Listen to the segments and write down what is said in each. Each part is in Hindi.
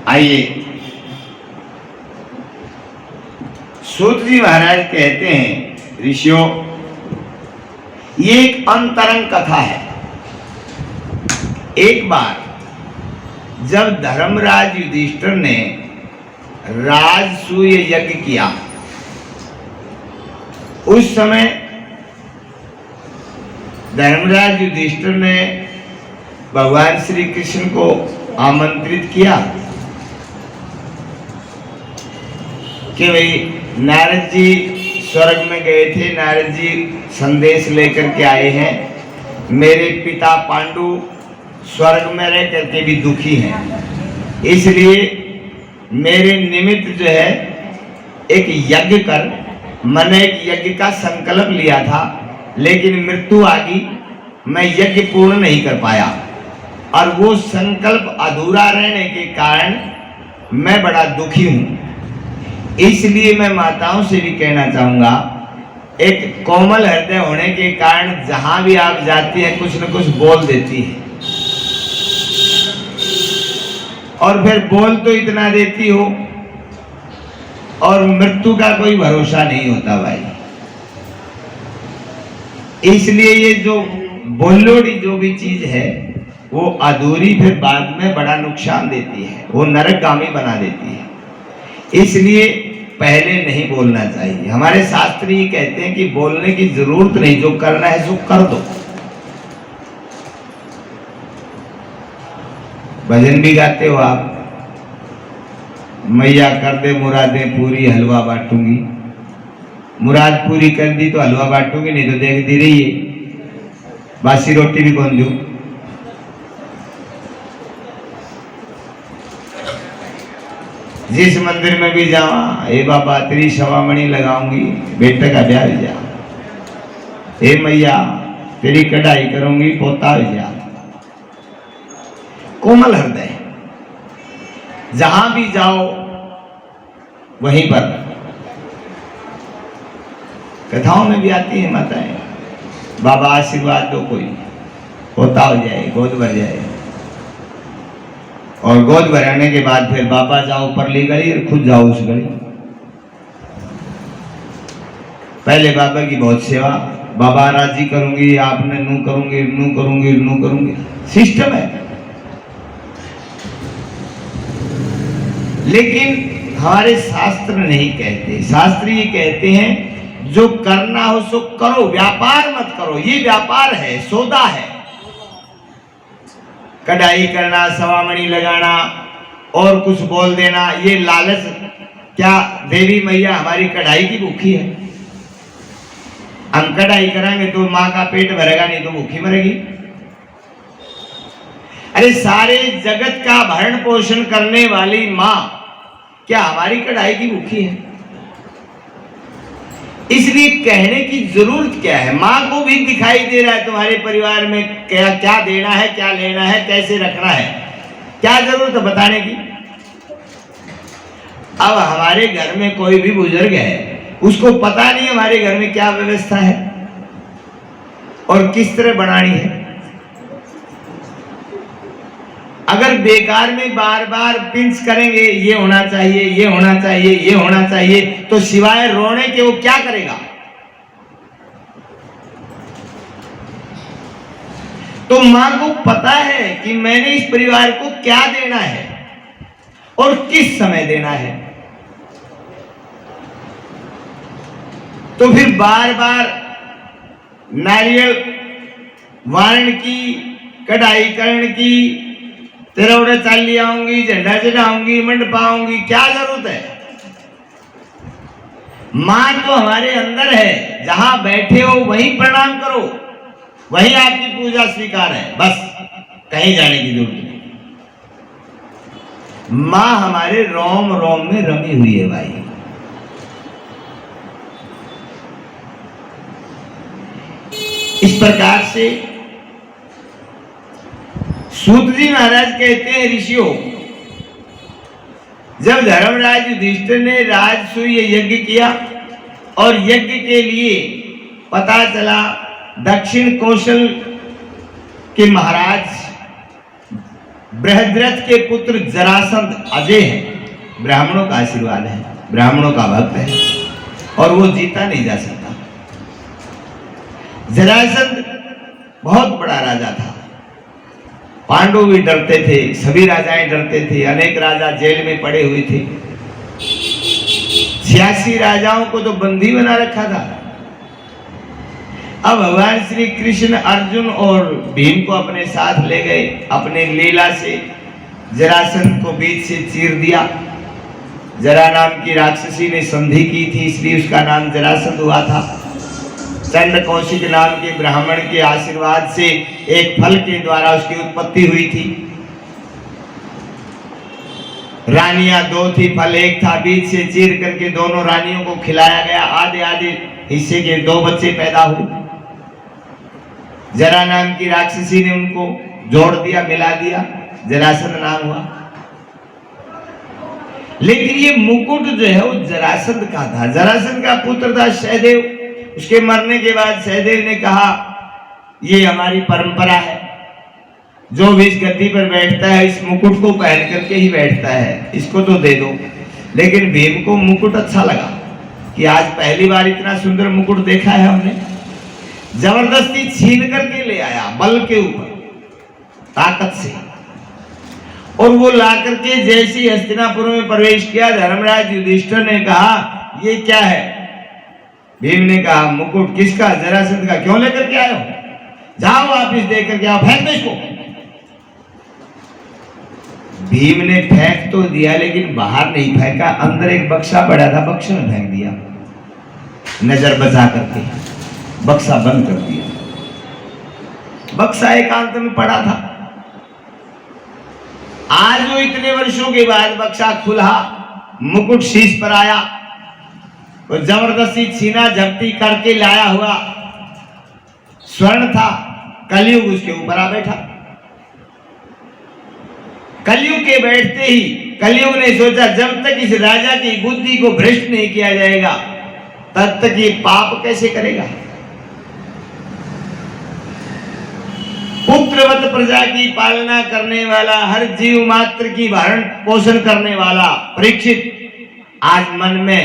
आइए, सूत जी महाराज कहते हैं, ऋषियों, ये एक अंतरंग कथा है। एक बार जब धर्मराज युधिष्ठिर ने राजसूय यज्ञ किया, उस समय धर्मराज युधिष्ठिर ने भगवान श्री कृष्ण को आमंत्रित किया कि भाई नारद जी स्वर्ग में गए थे, नारद जी संदेश लेकर के आए हैं, मेरे पिता पांडु स्वर्ग में रह करके भी दुखी हैं, इसलिए मेरे निमित्त जो है एक यज्ञ कर। मैंने एक यज्ञ का संकल्प लिया था, लेकिन मृत्यु आ गई, मैं यज्ञ पूर्ण नहीं कर पाया, और वो संकल्प अधूरा रहने के कारण मैं बड़ा दुखी हूं। इसलिए मैं माताओं से भी कहना चाहूंगा, एक कोमल हृदय होने के कारण जहां भी आप जाती हैं कुछ न कुछ बोल देती है, और फिर बोल तो इतना देती हो, और मृत्यु का कोई भरोसा नहीं होता भाई। इसलिए ये जो बोलोड़ी जो भी चीज है वो अधूरी फिर बाद में बड़ा नुकसान देती है, वो नरकगामी बना देती है। इसलिए पहले नहीं बोलना चाहिए। हमारे शास्त्र ये कहते हैं कि बोलने की जरूरत नहीं, जो करना है सो कर दो। भजन भी गाते हो आप, मैया कर दे मुरादें पूरी, हलवा बांटूंगी। मुराद पूरी कर दी तो हलवा बांटूंगी, नहीं तो देखती रहिए, बासी रोटी भी कौन दूं। जिस मंदिर में भी जावा, हे बाबा तेरी सवामणि लगाऊंगी, बेटे का ब्याह भी जा, हे मैया तेरी कढ़ाई करूंगी, पोता भी जा। कोमल हृदय, जहां भी जाओ वहीं पर। कथाओं में भी आती है माताएं, बाबा आशीर्वाद दो, कोई पोता हो जाए, गोद भर जाए, और गोद भराने के बाद फिर बाबा जाओ परली गली और खुद जाओ उस गली। पहले बाबा की बहुत सेवा, बाबा राजी करूंगी, आपने नू करूंगी, नू करूंगी, नू करूंगी, सिस्टम है। लेकिन हमारे शास्त्र नहीं कहते, शास्त्र ये कहते हैं जो करना हो सो करो, व्यापार मत करो। ये व्यापार है, सौदा है। कढ़ाई करना, सवामणि लगाना और कुछ बोल देना, ये लालच। क्या देवी मैया हमारी कढ़ाई की भूखी है? हम कढ़ाई कराएंगे तो माँ का पेट भरेगा, नहीं तो भूखी मरेगी। अरे सारे जगत का भरण पोषण करने वाली माँ क्या हमारी कढ़ाई की भूखी है? इसलिए कहने की जरूरत क्या है? माँ को भी दिखाई दे रहा है तुम्हारे परिवार में क्या क्या देना है, क्या लेना है, कैसे रखना है, क्या जरूरत है बताने की? अब हमारे घर में कोई भी बुजुर्ग है, उसको पता नहीं हमारे घर में क्या व्यवस्था है और किस तरह बनानी है। अगर बेकार में बार बार पिंच करेंगे, ये होना चाहिए, ये होना चाहिए, ये होना चाहिए, तो सिवाय रोने के वो क्या करेगा? तो मां को पता है कि मैंने इस परिवार को क्या देना है और किस समय देना है, तो फिर बार बार नारियल वारण की, कढ़ाई करण की, तिरौड़े चाली आऊंगी, झंडा चढ़ाऊंगी, मंडप आऊंगी, क्या जरूरत है? मां तो हमारे अंदर है, जहां बैठे हो वहीं प्रणाम करो, वहीं आपकी पूजा स्वीकार है, बस कहीं जाने की जरूरत नहीं। मां हमारे रोम रोम में रमी हुई है भाई। इस प्रकार से सूत जी महाराज कहते हैं, ऋषियों, जब धर्मराज युधिष्ठिर ने राजसूय यज्ञ किया और यज्ञ के लिए पता चला दक्षिण कौशल के महाराज बृहद्रथ के पुत्र जरासंध अजय है, ब्राह्मणों का आशीर्वाद है, ब्राह्मणों का भक्त है और वो जीता नहीं जा सकता। जरासंध बहुत बड़ा राजा था, पांडव भी डरते थे, सभी राजाएं डरते थे, अनेक राजा जेल में पड़े हुए थे। 86 राजाओं को तो बंदी बना रखा था। अब भगवान श्री कृष्ण अर्जुन और भीम को अपने साथ ले गए, अपने लीला से जरासंध को बीच से चीर दिया। जरा नाम की राक्षसी ने संधि की थी, इसलिए उसका नाम जरासंध हुआ था। चंड कौशिक नाम के ब्राह्मण के आशीर्वाद से एक फल के द्वारा उसकी उत्पत्ति हुई थी। रानियां 2 थी, फल 1 था, बीच से चीर करके दोनों रानियों को खिलाया गया। आधे आधे हिस्से के 2 बच्चे पैदा हुए। जरा नाम की राक्षसी ने उनको जोड़ दिया, मिला दिया, जरासंध नाम हुआ। लेकिन ये मुकुट जो है वो जरासंध का था। जरासंध का पुत्र था सहदेव। उसके मरने के बाद सहदेव ने कहा ये हमारी परंपरा है, जो भी इस गद्दी पर बैठता है इस मुकुट को पहन करके ही बैठता है, इसको तो दे दो। लेकिन भीम को मुकुट अच्छा लगा कि आज पहली बार इतना सुंदर मुकुट देखा है हमने। जबरदस्ती छीन करके ले आया, बल के ऊपर, ताकत से, और वो ला करके जैसे ही हस्तिनापुर में प्रवेश किया, धर्मराज युधिष्ठिर ने कहा ये क्या है? भीम ने कहा मुकुट किसका? जरासंध का। क्यों लेकर के आए हो? जाओ वापिस दे करके आओ, फेंक दो इसको। भीम ने फेंक तो दिया लेकिन बाहर नहीं फेंका, अंदर एक बक्सा पड़ा था, बक्से में फेंक दिया। नजर बचा करके बक्सा बंद कर दिया। बक्सा एकांत में पड़ा था। आज वो इतने वर्षों के बाद बक्सा खुला, मुकुट शीश पर आया, तो जबरदस्ती छीना झपटी करके लाया हुआ स्वर्ण था। कलयुग उसके ऊपर आ बैठा। कलयुग के बैठते ही कलयुग ने सोचा जब तक इस राजा की बुद्धि को भ्रष्ट नहीं किया जाएगा तब तक ये पाप कैसे करेगा। पुत्रवत प्रजा की पालना करने वाला, हर जीव मात्र की भरण पोषण करने वाला परीक्षित आज मन में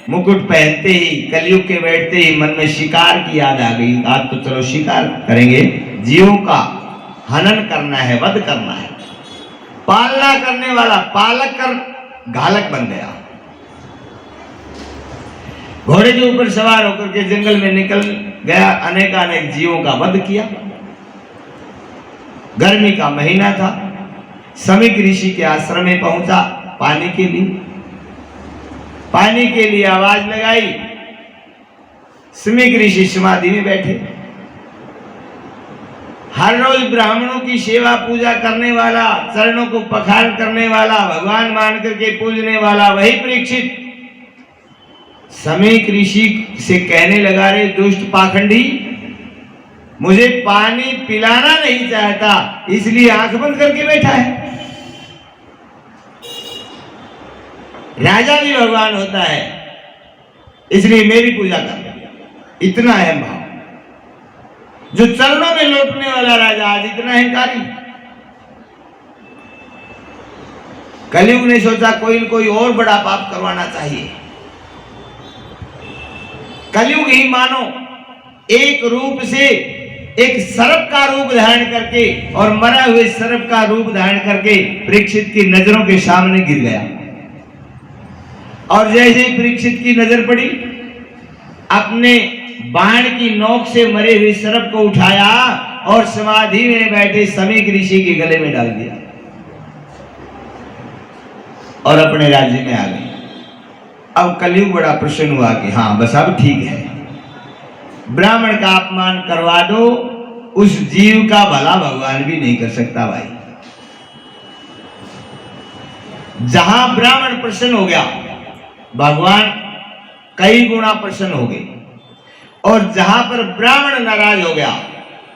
मुकुट पहनते ही, कलयुग के बैठते ही मन में शिकार की याद आ गई। आज तो चलो शिकार करेंगे, जीवों का हनन करना है, वध करना है। पालना करने वाला पालक कर घालक बन गया। घोड़े के ऊपर सवार होकर के जंगल में निकल गया, अनेकानेक जीवों का वध किया। गर्मी का महीना था, समीक ऋषि के आश्रम में पहुंचा पानी के लिए। पानी के लिए आवाज लगाई। समीक ऋषि समाधि में बैठे। हर रोज ब्राह्मणों की सेवा पूजा करने वाला, चरणों को पखार करने वाला, भगवान मान करके पूजने वाला वही परीक्षित समीक ऋषि से कहने लगा, रे दुष्ट पाखंडी, मुझे पानी पिलाना नहीं चाहता इसलिए आंख बंद करके बैठा है। राजा भी भगवान होता है इसलिए मेरी पूजा कर। इतना अहम भाव, जो चरणों में लौटने वाला राजा आज इतना अहंकारी। कलयुग ने सोचा कोई न कोई और बड़ा पाप करवाना चाहिए। कलयुग ही मानो एक रूप से एक सर्प का रूप धारण करके और मरा हुए सर्प का रूप धारण करके परीक्षित की नजरों के सामने गिर गया। और जैसे ही परीक्षित की नजर पड़ी, अपने बाण की नोक से मरे हुए सर्प को उठाया और समाधि में बैठे समीक ऋषि के गले में डाल दिया और अपने राज्य में आ गए। अब कलयुग बड़ा प्रसन्न हुआ कि हाँ बस अब ठीक है, ब्राह्मण का अपमान करवा दो, उस जीव का भला भगवान भी नहीं कर सकता भाई। जहां ब्राह्मण प्रसन्न हो गया भगवान कई गुना प्रसन्न हो गए, और जहां पर ब्राह्मण नाराज हो गया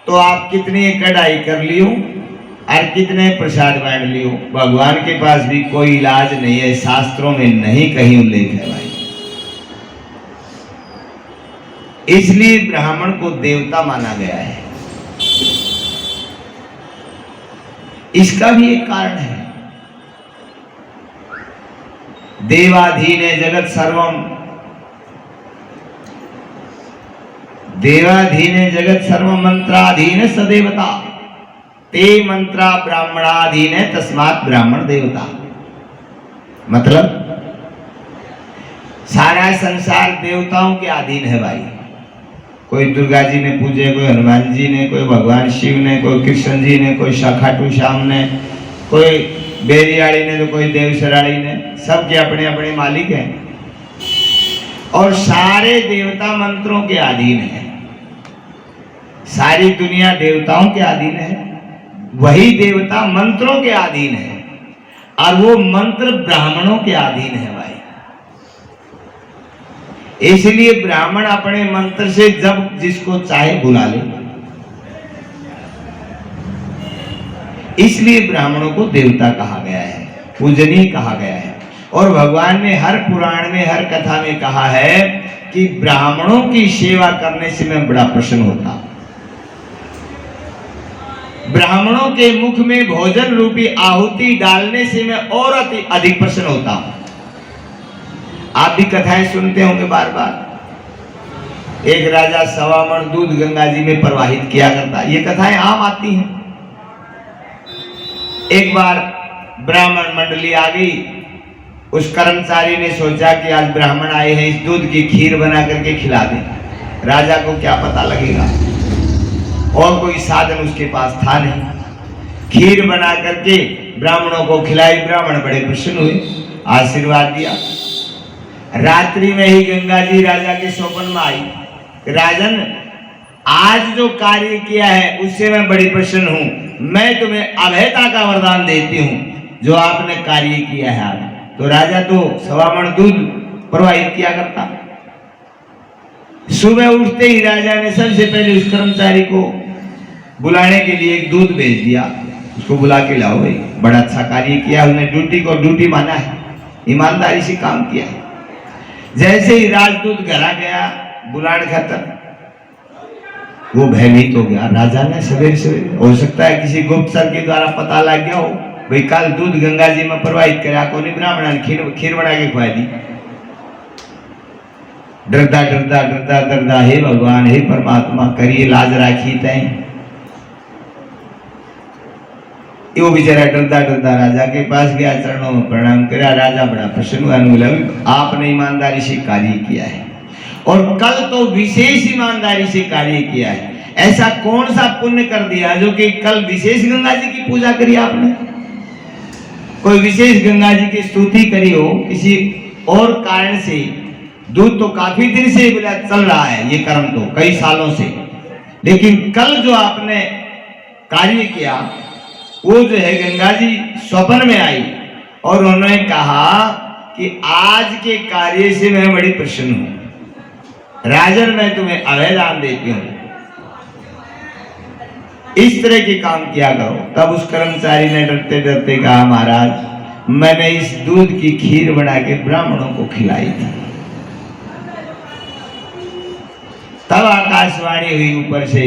तो आप कितनी कढ़ाई कर लियो और कितने प्रसाद बांट लियो, भगवान के पास भी कोई इलाज नहीं है। शास्त्रों में नहीं कहीं उल्लेख है भाई। इसलिए ब्राह्मण को देवता माना गया है। इसका भी एक कारण है। देवाधीन जगत सर्वम, देवाधीन जगत सर्व मंत्राधीन सदेवता, ते मंत्रा ब्राह्मणाधीन तस्मात् ब्राह्मण देवता। मतलब सारा संसार देवताओं के अधीन है भाई। कोई दुर्गा जी ने पूजे, कोई हनुमान जी ने, कोई भगवान शिव ने, कोई कृष्ण जी ने, कोई खाटू श्याम ने, कोई बेरियाड़ी ने, तो कोई देवसराड़ी ने, सबके अपने अपने मालिक हैं और सारे देवता मंत्रों के अधीन है। सारी दुनिया देवताओं के अधीन है, वही देवता मंत्रों के अधीन है और वो मंत्र ब्राह्मणों के अधीन है भाई। इसलिए ब्राह्मण अपने मंत्र से जब जिसको चाहे बुला ले, इसलिए ब्राह्मणों को देवता कहा गया है, पूजनीय कहा गया है। और भगवान ने हर पुराण में, हर कथा में कहा है कि ब्राह्मणों की सेवा करने से मैं बड़ा प्रसन्न होता, ब्राह्मणों के मुख में भोजन रूपी आहुति डालने से मैं और अधिक प्रसन्न होता हूं। आप भी कथाएं सुनते होंगे बार बार। एक राजा 1.25 मण दूध गंगा जी में प्रवाहित किया करता, ये कथाएं आम आती हैं। एक बार ब्राह्मण मंडली आ गई, उस कर्मचारी ने सोचा कि आज ब्राह्मण आए हैं, इस दूध की खीर बना करके खिला दें। राजा को क्या पता लगेगा, और कोई साधन उसके पास था नहीं। खीर बना करके ब्राह्मणों को खिलाई, ब्राह्मण बड़े प्रसन्न हुए, आशीर्वाद दिया। रात्रि में ही गंगा जी राजा के स्वप्न में आई, राजन आज जो कार्य किया है उससे मैं बड़ी प्रसन्न हूं, मैं तुम्हें अभयता का वरदान देती हूं जो आपने कार्य किया है आज। तो राजा तो 1.25 मण दूध प्रवाहित किया करता। सुबह उठते ही राजा ने सबसे पहले उस कर्मचारी को बुलाने के लिए एक दूध भेज दिया, उसको बुला के लाओ भाई, बड़ा अच्छा कार्य किया, उसने ड्यूटी को ड्यूटी माना है, ईमानदारी से काम किया। जैसे ही राजदूत घर आ गया, बुलान खत्म, वो भयभीत हो गया। राजा ने सवेरे सवेरे, हो सकता है किसी गुप्तचर के द्वारा पता लग गया हो, भाई कल दूध गंगा जी में प्रवाहित करा, कोई ब्राह्मण ने खीर बना के खुआ दी। डरदा डरदा डरदा डरदा, हे भगवान, हे परमात्मा, करिए लाज राखी तय। वो बेचारा डरदा डरदा राजा के पास गया, चरणों में प्रणाम करा। राजा बड़ा प्रसन्न हुआ, बोला आपने ईमानदारी से कार्य किया है और कल तो विशेष ईमानदारी से कार्य किया है। ऐसा कौन सा पुण्य कर दिया जो कि कल विशेष गंगा जी की पूजा करी आपने, कोई विशेष गंगा जी की स्तुति करी हो किसी और कारण से। दूध तो काफी दिन से चल रहा है ये कर्म, तो कई सालों से, लेकिन कल जो आपने कार्य किया वो जो है गंगा जी स्वप्न में आई और उन्होंने कहा कि आज के कार्य से मैं बड़ी प्रसन्न हूं, राजन मैं तुम्हें अभय दान देती हूं, इस तरह के काम किया करो। तब उस कर्मचारी ने डरते डरते कहा, महाराज मैंने इस दूध की खीर बना के ब्राह्मणों को खिलाई थी। तब आकाशवाणी हुई ऊपर से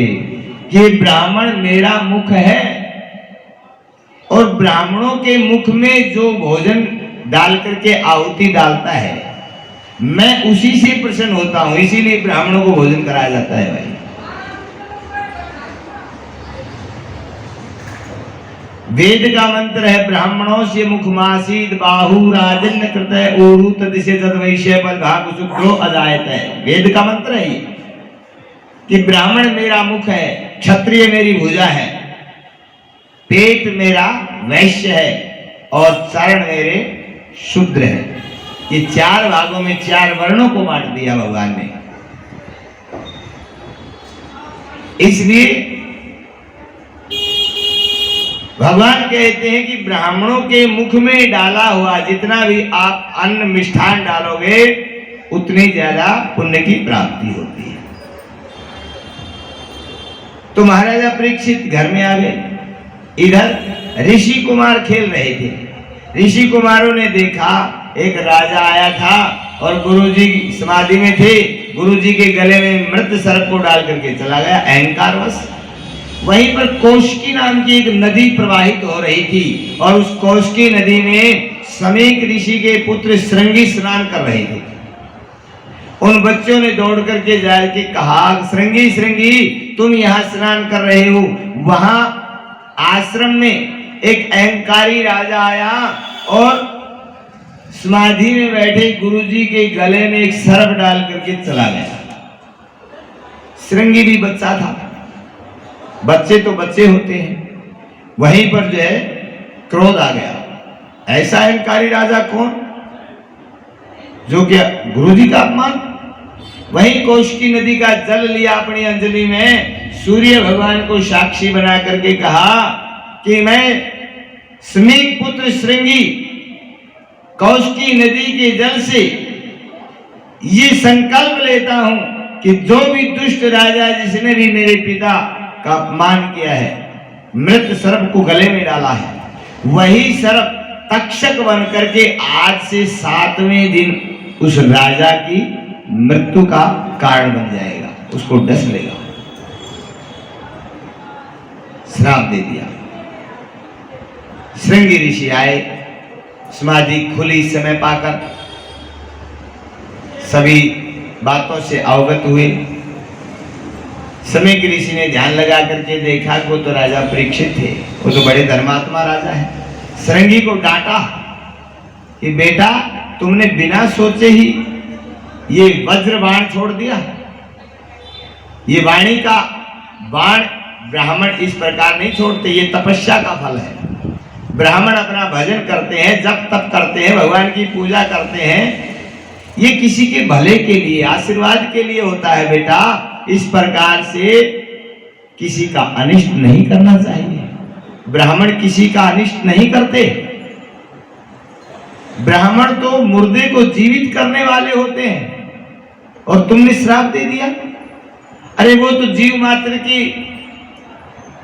कि ब्राह्मण मेरा मुख है और ब्राह्मणों के मुख में जो भोजन डाल करके आहुति डालता है मैं उसी से प्रसन्न होता हूं, इसीलिए ब्राह्मणों को भोजन कराया जाता है भाई। वेद का मंत्र है, ब्राह्मणों से मुखमासीद बाहु राजन कृत ओरु तदिशे तद्वैश्य बलभाग शुक्रो अजायत है। वेद का मंत्र है ये कि ब्राह्मण मेरा मुख है, क्षत्रिय मेरी भुजा है, पेट मेरा वैश्य है और चरण मेरे शूद्र है। ये 4 भागों में 4 वर्णों को बांट दिया भगवान ने। इसलिए भगवान कहते हैं कि ब्राह्मणों के मुख में डाला हुआ जितना भी आप अन्न मिष्ठान डालोगे उतनी ज्यादा पुण्य की प्राप्ति होती है। तो महाराजा परीक्षित घर में आ गए। इधर ऋषि कुमार खेल रहे थे। ऋषि कुमारों ने देखा एक राजा आया था और गुरुजी समाधि में थे, गुरुजी के गले में मृत सर्प को डाल करके चला गया अहंकारवश। वहीं पर कौशिकी नाम की एक नदी प्रवाहित हो रही थी और उस कौशिकी नदी में समीक ऋषि के पुत्र श्रृंगी स्नान कर रहे थे। उन बच्चों ने दौड़ करके जाके कहा, श्रृंगी श्रृंगी तुम यहाँ स्नान कर रहे हो। वहां आश्रम में एक अहंकारी राजा आया और समाधि में बैठे गुरुजी के गले में एक सर्प डाल करके चला गया। श्रृंगी भी बच्चा था, बच्चे तो बच्चे होते हैं। वहीं पर जो है क्रोध आ गया। ऐसा अहंकारी राजा कौन जो क्या गुरुजी का अपमान। वहीं कौशिकी नदी का जल लिया अपनी अंजलि में, सूर्य भगवान को साक्षी बना करके कहा कि मैं समीक पुत्र श्रृंगी कौशिकी नदी के जल से ये संकल्प लेता हूं कि जो भी दुष्ट राजा जिसने भी मेरे पिता का अपमान किया है, मृत सर्प को गले में डाला है, वही सर्प तक्षक बन करके आज से 7वें दिन उस राजा की मृत्यु का कारण बन जाएगा, उसको डस लेगा। श्राप दे दिया। श्रृंगी ऋषि आए, समाधि खुली समय पाकर सभी बातों से अवगत हुए। समय के ऋषि ने ध्यान लगा करके देखा कि वो तो राजा परीक्षित थे, वो तो बड़े धर्मात्मा राजा है। श्रृंगी को डांटा कि बेटा तुमने बिना सोचे ही ये वज्र बाण छोड़ दिया। ये वाणी का बाण ब्राह्मण इस प्रकार नहीं छोड़ते, ये तपस्या का फल है। ब्राह्मण अपना भजन करते हैं, जप तप करते हैं, भगवान की पूजा करते हैं, ये किसी के भले के लिए, आशीर्वाद के लिए होता है। बेटा इस प्रकार से किसी का अनिष्ट नहीं करना चाहिए। ब्राह्मण किसी का अनिष्ट नहीं करते। ब्राह्मण तो मुर्दे को जीवित करने वाले होते हैं और तुमने श्राप दे दिया। अरे वो तो जीव मात्र की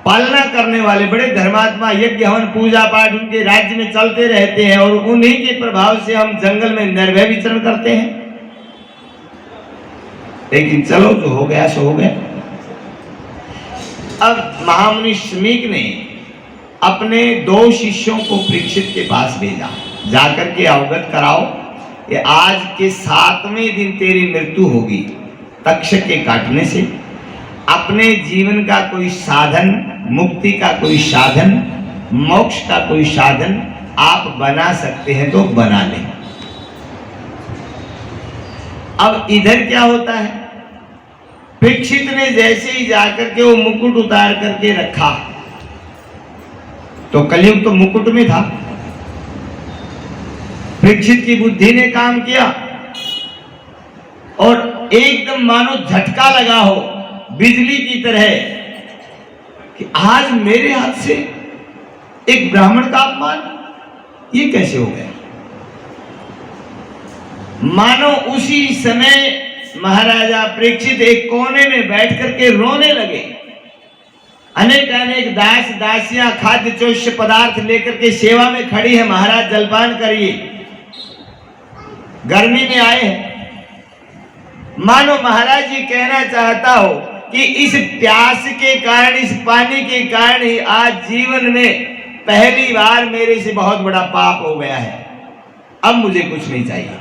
पालना करने वाले बड़े धर्मात्मा, यज्ञ हवन पूजा पाठ उनके राज्य में चलते रहते हैं और उन्हीं के प्रभाव से हम जंगल में निर्भय विचरण करते हैं। लेकिन चलो जो हो गया सो हो गया। अब महामुनि समीक ने अपने 2 शिष्यों को परीक्षित के पास भेजा, जाकर के अवगत कराओ कि आज के 7वें दिन तेरी मृत्यु होगी तक्षक के काटने से। अपने जीवन का कोई साधन, मुक्ति का कोई साधन, मोक्ष का कोई साधन आप बना सकते हैं तो बना लें। अब इधर क्या होता है, परीक्षित ने जैसे ही जाकर के वो मुकुट उतार करके रखा, तो कलयुग तो मुकुट में था। परीक्षित की बुद्धि ने काम किया और एकदम मानो झटका लगा हो बिजली की तरह कि आज मेरे हाथ से एक ब्राह्मण का अपमान, ये कैसे हो गया। मानो उसी समय महाराजा परीक्षित एक कोने में बैठ करके रोने लगे। अनेक अनेक दास दासियां खाद्य चोष्य पदार्थ लेकर के सेवा में खड़ी है, महाराज जलपान करिए, गर्मी में आए हैं। मानो महाराज जी कहना चाहता हो कि इस प्यास के कारण, इस पानी के कारण ही आज जीवन में पहली बार मेरे से बहुत बड़ा पाप हो गया है, अब मुझे कुछ नहीं चाहिए।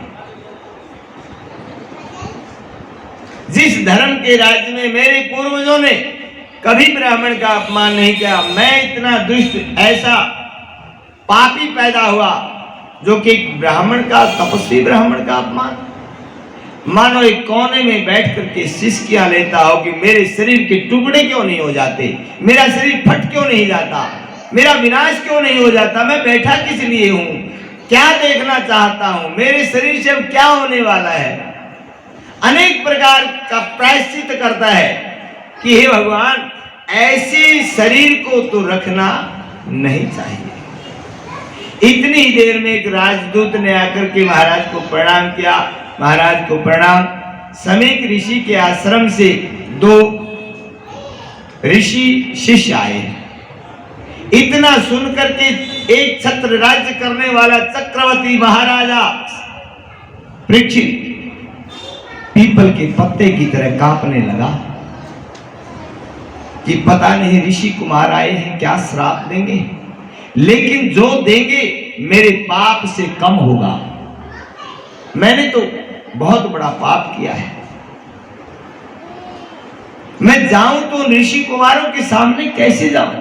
जिस धर्म के राज्य में मेरे पूर्वजों ने कभी ब्राह्मण का अपमान नहीं किया, मैं इतना दुष्ट ऐसा पापी पैदा हुआ जो कि ब्राह्मण का, तपस्वी ब्राह्मण का अपमान। मानो एक कोने में बैठ करके सिसकियां लेता हो कि मेरे शरीर के टुकड़े क्यों नहीं हो जाते, मेरा शरीर फट क्यों नहीं जाता, मेरा विनाश क्यों नहीं हो जाता, मैं बैठा किस लिए हूं, क्या देखना चाहता हूं, मेरे शरीर से अब क्या होने वाला है। अनेक प्रकार का प्रायश्चित करता है कि हे भगवान ऐसे शरीर को तो रखना नहीं चाहिए। इतनी देर में एक राजदूत ने आकर के महाराज को प्रणाम किया। महाराज को प्रणाम। समीक ऋषि के आश्रम से 2 ऋषि शिष्य आए। इतना सुनकर के एक छत्र राज्य करने वाला चक्रवर्ती महाराजा परीक्षित पीपल के पत्ते की तरह कांपने लगा कि पता नहीं ऋषि कुमार आए हैं क्या श्राप देंगे, लेकिन जो देंगे मेरे पाप से कम होगा। मैंने तो बहुत बड़ा पाप किया है, मैं जाऊं तो ऋषि कुमारों के सामने कैसे जाऊं?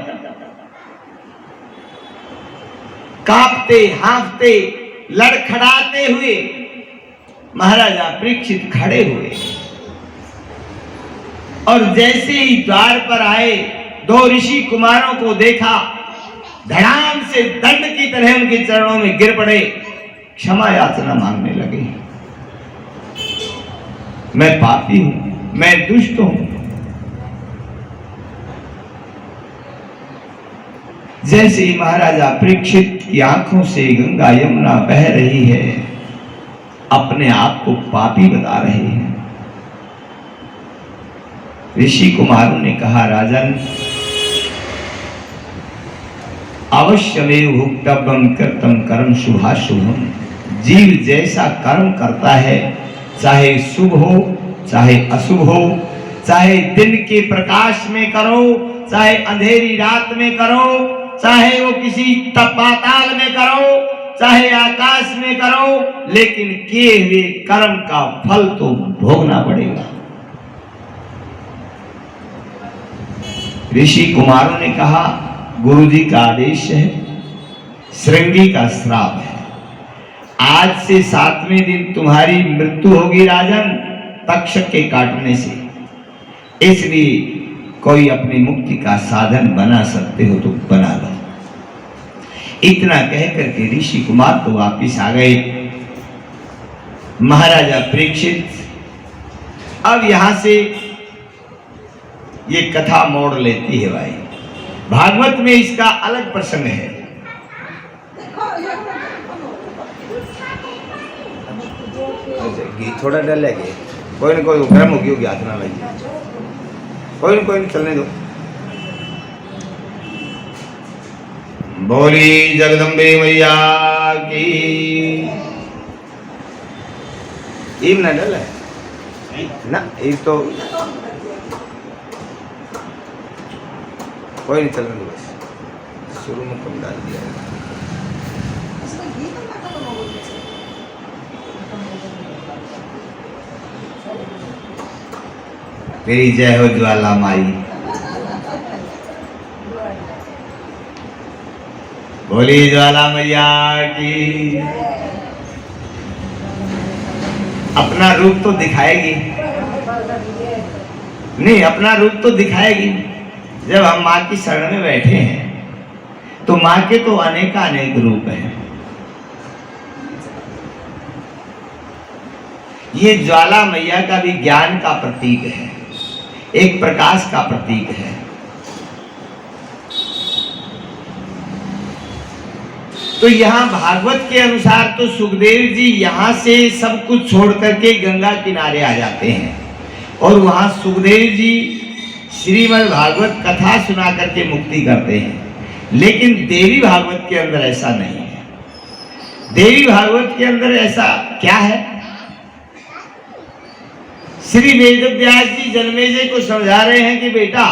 कांपते हांफते लड़खड़ाते हुए महाराजा परीक्षित खड़े हुए और जैसे ही द्वार पर आए, दो ऋषि कुमारों को देखा, धड़ाम से दंड की तरह उनके चरणों में गिर पड़े, क्षमा याचना मांगने लगे। मैं पापी हूं, मैं दुष्ट हूं। जैसे ही महाराजा परीक्षित की आंखों से गंगा यमुना बह रही है, अपने आप को पापी बता रहे हैं। ऋषि कुमारों ने कहा, राजन, अवश्यमेव भुक्तव्यम कृतं कर्म शुभाशुभम। जीव जैसा कर्म करता है, चाहे शुभ हो चाहे अशुभ हो, चाहे दिन के प्रकाश में करो चाहे अंधेरी रात में करो, चाहे वो किसी पाताल में करो चाहे आकाश में करो, लेकिन किए हुए कर्म का फल तो भोगना पड़ेगा। ऋषि कुमारों ने कहा, गुरुजी का आदेश है, श्रृंगी का श्राप है, आज से 7वें दिन तुम्हारी मृत्यु होगी राजन, तक्षक के काटने से। इसलिए कोई अपनी मुक्ति का साधन बना सकते हो तो बना लो। इतना कहकर के ऋषि कुमार तो वापिस आ गए। महाराजा परीक्षित अब यहां से ये कथा मोड़ लेती है भाई। भागवत में इसका अलग प्रसंग है। घी थोड़ा डलेगी, कोई ना कोई गर्म होगी हाथ ना लगी, कोई नहीं चलने दो। बोली जगदम्बे मैया की। इम ना डल ना, एक तो कोई नहीं चलने दो, बस शुरू में कम डाल दिया। मेरी जय हो ज्वाला माई। बोली ज्वाला मैया की। अपना रूप तो दिखाएगी, नहीं अपना रूप तो दिखाएगी। जब हम माँ की शरण में बैठे हैं तो माँ के तो अनेक रूप हैं। ये ज्वाला मैया का भी ज्ञान का प्रतीक है, एक प्रकाश का प्रतीक है। तो यहाँ भागवत के अनुसार तो सुखदेव जी यहाँ से सब कुछ छोड़ करके गंगा किनारे आ जाते हैं और वहाँ सुखदेव जी श्रीमद् भागवत कथा सुना करके मुक्ति करते हैं। लेकिन देवी भागवत के अंदर ऐसा नहीं है। देवी भागवत के अंदर ऐसा क्या है? श्री वेदव्यास जी जन्मेजय को समझा रहे हैं कि बेटा,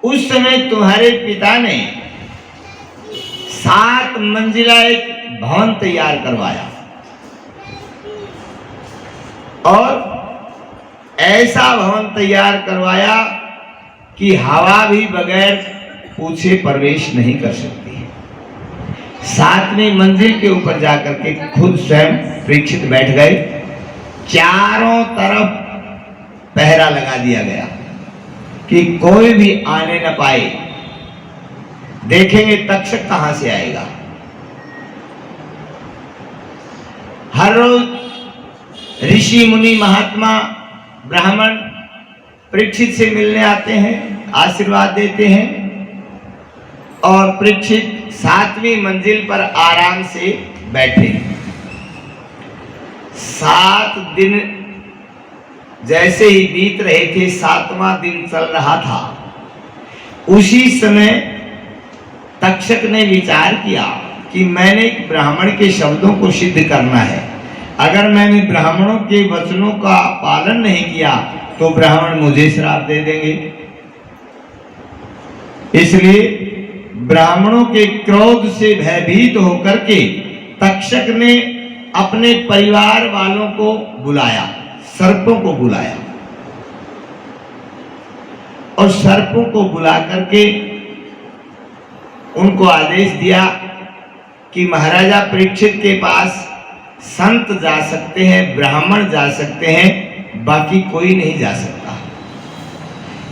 उस समय तुम्हारे पिता ने 7 मंजिला एक भवन तैयार करवाया और ऐसा भवन तैयार करवाया कि हवा भी बगैर पूछे प्रवेश नहीं कर सकती। 7वीं मंजिल के ऊपर जाकर के खुद स्वयं परीक्षित बैठ गए। चारों तरफ पहरा लगा दिया गया कि कोई भी आने न पाए। देखेंगे तक्षक कहां से आएगा। हर रोज ऋषि मुनि महात्मा ब्राह्मण परीक्षित से मिलने आते हैं, आशीर्वाद देते हैं और परीक्षित 7वीं मंजिल पर आराम से बैठे। 7 दिन जैसे ही बीत रहे थे, 7वां दिन चल रहा था, उसी समय तक्षक ने विचार किया कि मैंने एक ब्राह्मण के शब्दों को सिद्ध करना है। अगर मैंने ब्राह्मणों के वचनों का पालन नहीं किया तो ब्राह्मण मुझे श्राप दे देंगे। इसलिए ब्राह्मणों के क्रोध से भयभीत होकर के तक्षक ने अपने परिवार वालों को बुलाया, सर्पों को बुलाया, और सर्पों को बुला करके उनको आदेश दिया कि महाराजा परीक्षित के पास संत जा सकते हैं, ब्राह्मण जा सकते हैं, बाकी कोई नहीं जा सकता।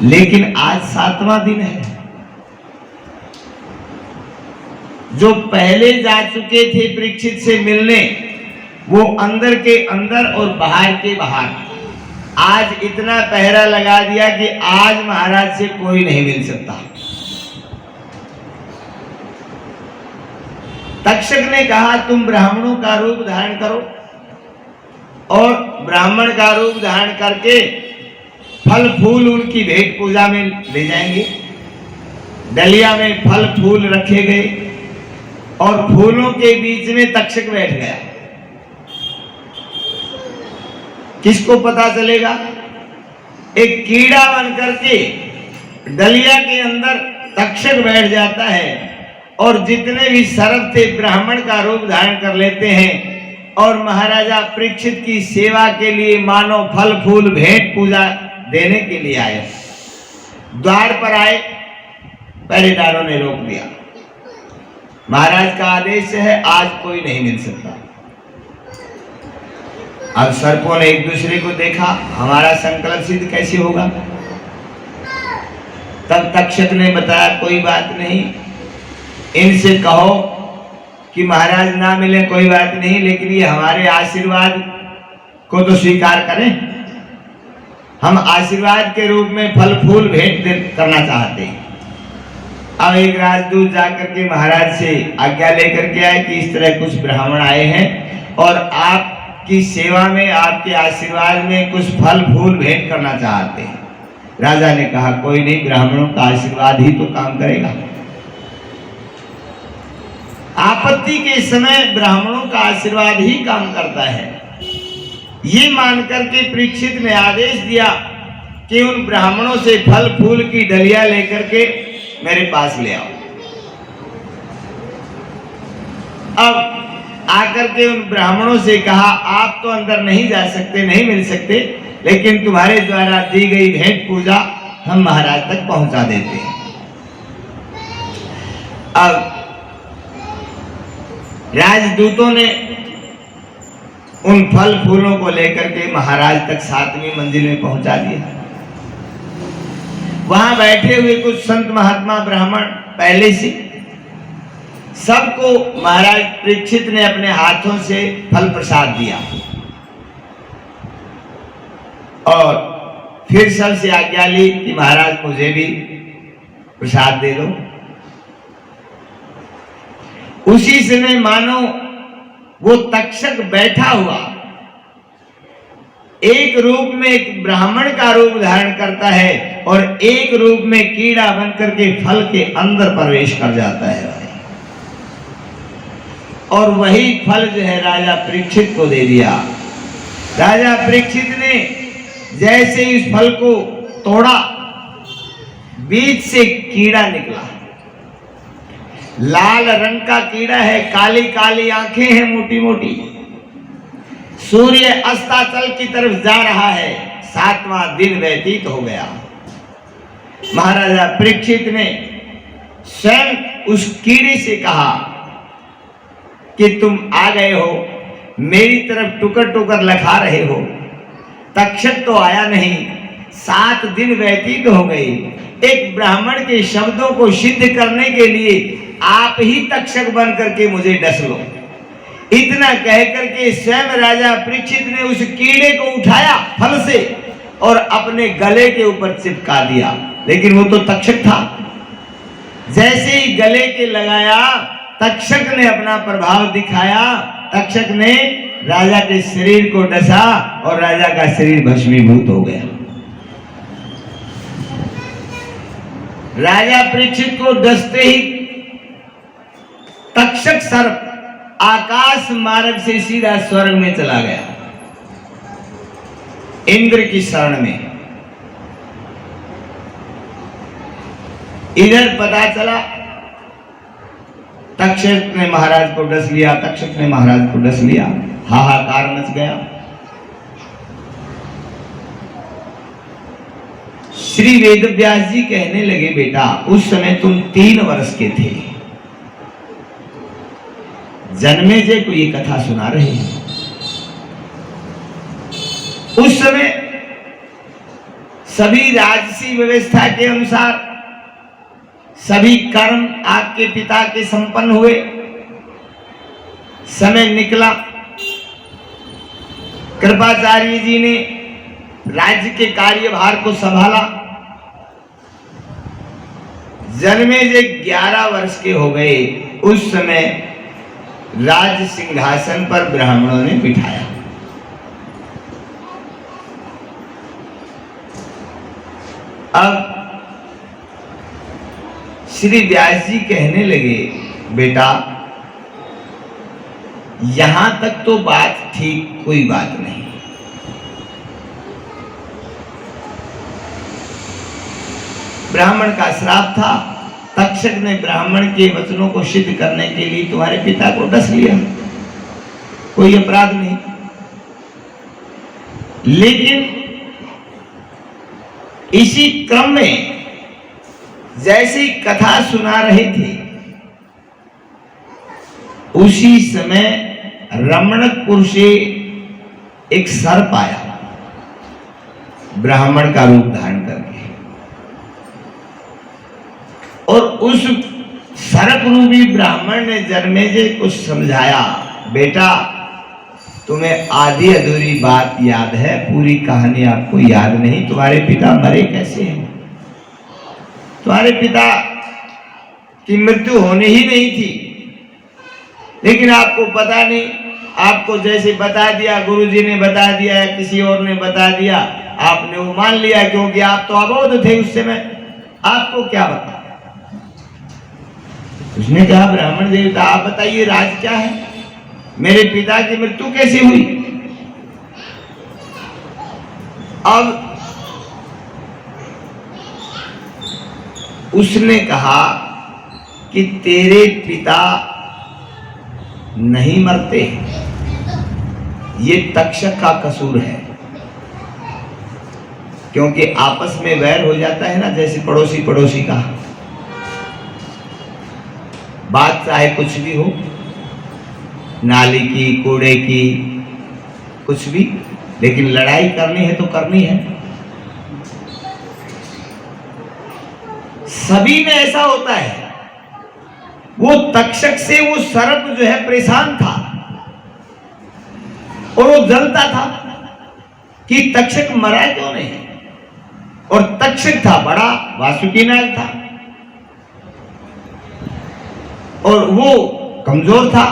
लेकिन आज 7वां दिन है। जो पहले जा चुके थे परीक्षित से मिलने, वो अंदर के अंदर और बाहर के बाहर आज इतना पहरा लगा दिया कि आज महाराज से कोई नहीं मिल सकता। तक्षक ने कहा तुम ब्राह्मणों का रूप धारण करो, और ब्राह्मण का रूप धारण करके फल फूल उनकी भेंट पूजा में ले जाएंगे। डलिया में फल फूल रखे गए और फूलों के बीच में तक्षक बैठ गया। किसको पता चलेगा? एक कीड़ा बन करके डलिया के अंदर तक्षक बैठ जाता है, और जितने भी सर्प थे ब्राह्मण का रूप धारण कर लेते हैं और महाराजा परीक्षित की सेवा के लिए मानो फल फूल भेंट पूजा देने के लिए आए। द्वार पर आए, पहरेदारों ने रोक दिया। महाराज का आदेश है, आज कोई नहीं मिल सकता। अब सर्पों ने एक दूसरे को देखा, हमारा संकल्प सिद्ध कैसे होगा? तब तक्षक ने बताया कोई बात नहीं, इनसे कहो कि महाराज ना मिले कोई बात नहीं, लेकिन ये हमारे आशीर्वाद को तो स्वीकार करें। हम आशीर्वाद के रूप में फल फूल भेंट करना चाहते हैं। अब एक राजदूत जाकर के महाराज से आज्ञा लेकर के आए कि इस तरह कुछ ब्राह्मण आए हैं और आपकी सेवा में, आपके आशीर्वाद में कुछ फल फूल भेंट करना चाहते हैं। राजा ने कहा कोई नहीं, ब्राह्मणों का आशीर्वाद ही तो काम करेगा। आपत्ति के समय ब्राह्मणों का आशीर्वाद ही काम करता है। ये मानकर के परीक्षित ने आदेश दिया कि उन ब्राह्मणों से फल फूल की डलिया लेकर के मेरे पास ले आओ। अब आकर के उन ब्राह्मणों से कहा आप तो अंदर नहीं जा सकते, नहीं मिल सकते, लेकिन तुम्हारे द्वारा दी गई भेंट पूजा हम महाराज तक पहुंचा देते हैं। अब राजदूतों ने उन फल फूलों को लेकर के महाराज तक 7वीं मंजिल में पहुंचा दिया। वहां बैठे हुए कुछ संत महात्मा ब्राह्मण पहले से, सबको महाराज परीक्षित ने अपने हाथों से फल प्रसाद दिया और फिर सबसे आज्ञा ली कि महाराज मुझे भी प्रसाद दे दो। उसी समय मानो वो तक्षक बैठा हुआ एक रूप में एक ब्राह्मण का रूप धारण करता है और एक रूप में कीड़ा बनकर के फल के अंदर प्रवेश कर जाता है और वही फल जो है राजा परीक्षित को दे दिया। राजा परीक्षित ने जैसे इस फल को तोड़ा, बीच से कीड़ा निकला। लाल रंग का कीड़ा है, काली काली आंखें हैं, मोटी मोटी। सूर्य अस्ताचल की तरफ जा रहा है। 7वां दिन व्यतीत हो गया। महाराजा परीक्षित ने स्वयं उस कीड़े से कहा कि तुम आ गए हो, मेरी तरफ टुकर टुकर लखा रहे हो। तक्षक तो आया नहीं, 7 दिन व्यतीत हो गए। एक ब्राह्मण के शब्दों को सिद्ध करने के लिए आप ही तक्षक बन करके मुझे डस लो। इतना कह करके स्वयं राजा परीक्षित ने उस कीड़े को उठाया फल से और अपने गले के ऊपर चिपका दिया, लेकिन वो तो तक्षक था। जैसे ही गले के लगाया, तक्षक ने अपना प्रभाव दिखाया। तक्षक ने राजा के शरीर को डसा और राजा का शरीर भस्मीभूत हो गया। राजा परीक्षित को डसते ही तक्षक सर्प आकाश मार्ग से सीधा स्वर्ग में चला गया, इंद्र की शरण में। इधर पता चला तक्षक ने महाराज को डस लिया, तक्षक ने महाराज को डस लिया, हाहाकार मच गया। श्री वेदव्यास जी कहने लगे, बेटा उस समय तुम 3 वर्ष के थे, जन्मेजय को ये कथा सुना रहे हैं। उस समय सभी राजसी व्यवस्था के अनुसार सभी कर्म आपके पिता के संपन्न हुए, समय निकला, कृपाचार्य जी ने राज्य के कार्यभार को संभाला। जन्मेजय 11 वर्ष के हो गए, उस समय राज सिंहासन पर ब्राह्मणों ने बिठाया। अब श्री व्यास जी कहने लगे, बेटा यहां तक तो बात ठीक, कोई बात नहीं। ब्राह्मण का श्राप था, तक्षक ने ब्राह्मण के वचनों को सिद्ध करने के लिए तुम्हारे पिता को डस लिया, कोई अपराध नहीं। लेकिन इसी क्रम में जैसी कथा सुना रहे थे, उसी समय रमणकपुर से एक सर्प आया, ब्राह्मण का रूप धारण करके, और उस सर्प रूपी ब्राह्मण ने जन्मेजय को समझाया, बेटा तुम्हें आधी अधूरी बात याद है, पूरी कहानी आपको याद नहीं। तुम्हारे पिता मरे कैसे हैं? तुम्हारे पिता की मृत्यु होनी ही नहीं थी, लेकिन आपको पता नहीं, आपको जैसे बता दिया, गुरुजी ने बता दिया या किसी और ने बता दिया, आपने वो मान लिया, क्योंकि आप तो अबोध थे उस समय, आपको क्या बता। उसने कहा, ब्राह्मण देवता आप बताइए राज क्या है, मेरे पिता की मृत्यु कैसे हुई। अब उसने कहा कि तेरे पिता नहीं मरते, ये तक्षक का कसूर है, क्योंकि आपस में वैर हो जाता है ना, जैसे पड़ोसी पड़ोसी का, बात चाहे कुछ भी हो, नाली की, कूड़े की, कुछ भी, लेकिन लड़ाई करनी है तो करनी है। सभी में ऐसा होता है। वो तक्षक से वो सर्प जो है परेशान था और वो जलता था कि तक्षक मरा क्यों नहीं, और तक्षक था बड़ा, वासुकी नाग था और वो कमजोर था,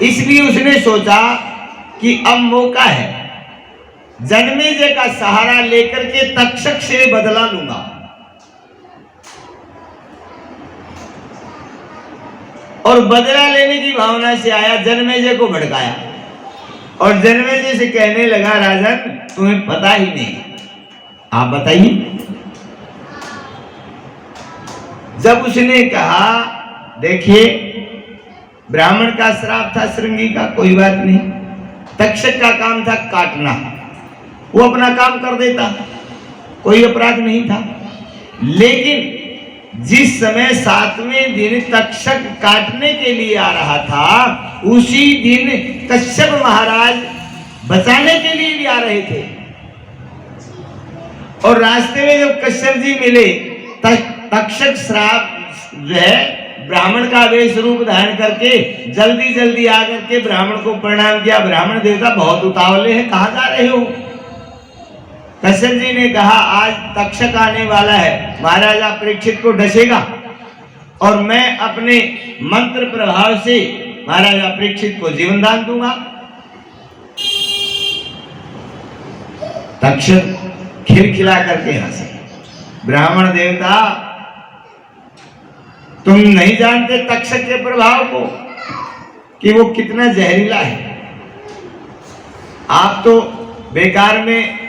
इसलिए उसने सोचा कि अब मौका है, जन्मेजय का सहारा लेकर के तक्षक से बदला लूंगा। और बदला लेने की भावना से आया, जन्मेजय को भड़काया और जन्मेजय से कहने लगा, राजन तुम्हें पता ही नहीं, आप बताइए। जब उसने कहा, देखिए ब्राह्मण का श्राप था श्रृंगी का, कोई बात नहीं, तक्षक का काम था काटना, वो अपना काम कर देता, कोई अपराध नहीं था। लेकिन जिस समय 7वें दिन तक्षक काटने के लिए आ रहा था, उसी दिन कश्यप महाराज बचाने के लिए भी आ रहे थे, और रास्ते में जब कश्यप जी मिले, तक्षक श्राप जो है ब्राह्मण का वेश रूप धारण करके जल्दी जल्दी आकर के ब्राह्मण को प्रणाम किया। ब्राह्मण देवता बहुत उतावले हैं, कहां जा रहे हो? कश्यप जी ने कहा, आज तक्षक आने वाला है, महाराजा परीक्षित को डसेगा और मैं अपने मंत्र प्रभाव से महाराजा परीक्षित को जीवन दान दूंगा। तक्षक खिलखिला करके हंसे, ब्राह्मण देवता तुम नहीं जानते तक्षक के प्रभाव को कि वो कितना जहरीला है। आप तो बेकार में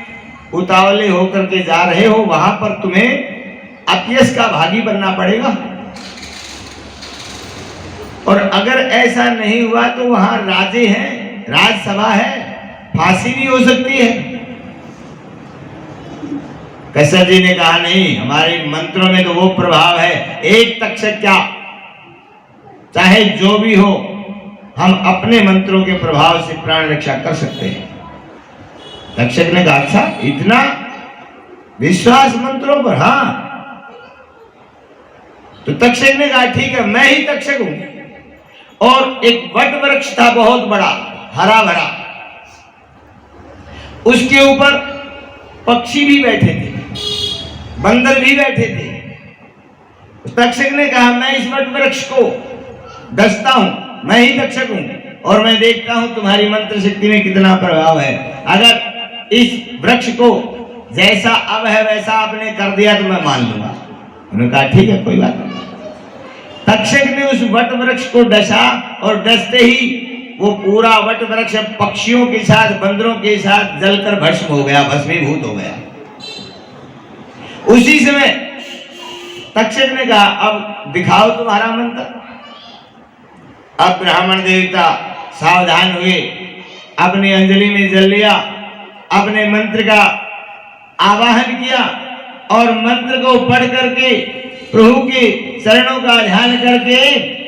उतावले होकर के जा रहे हो, वहां पर तुम्हें अपयश का भागी बनना पड़ेगा। और अगर ऐसा नहीं हुआ तो वहां राजे हैं, राजसभा है, फांसी भी हो सकती है। कश्यप जी ने कहा नहीं, हमारे मंत्रों में तो वो प्रभाव है, एक तक्षक क्या, चाहे जो भी हो, हम अपने मंत्रों के प्रभाव से प्राण रक्षा कर सकते हैं। तक्षक ने कहा अच्छा, इतना विश्वास मंत्रों पर? हाँ। तो तक्षक ने कहा ठीक है, मैं ही तक्षक हूं। और एक वट वृक्ष था बहुत बड़ा, हरा भरा, उसके ऊपर पक्षी भी बैठे थे, बंदर भी बैठे थे। तक्षक ने कहा मैं इस वट वृक्ष को डसता हूं, मैं ही तक्षक हूं, और मैं देखता हूं तुम्हारी मंत्र शक्ति में कितना प्रभाव है। अगर इस वृक्ष को जैसा अब है वैसा आपने कर दिया तो मैं मान लूंगा। उन्होंने कहा ठीक है, कोई बात नहीं। तक्षक ने उस वट वृक्ष को डसा, और डसते ही वो पूरा वट वृक्ष पक्षियों के साथ, बंदरों के साथ जलकर भस्म हो गया, भस्मीभूत हो गया। उसी समय तक्षक ने कहा अब दिखाओ तुम्हारा मंत्र। अब ब्राह्मण देवता सावधान हुए, अपनी अंजलि में जल लिया, अपने मंत्र का आवाहन किया, और मंत्र को पढ़ करके प्रभु के चरणों का ध्यान करके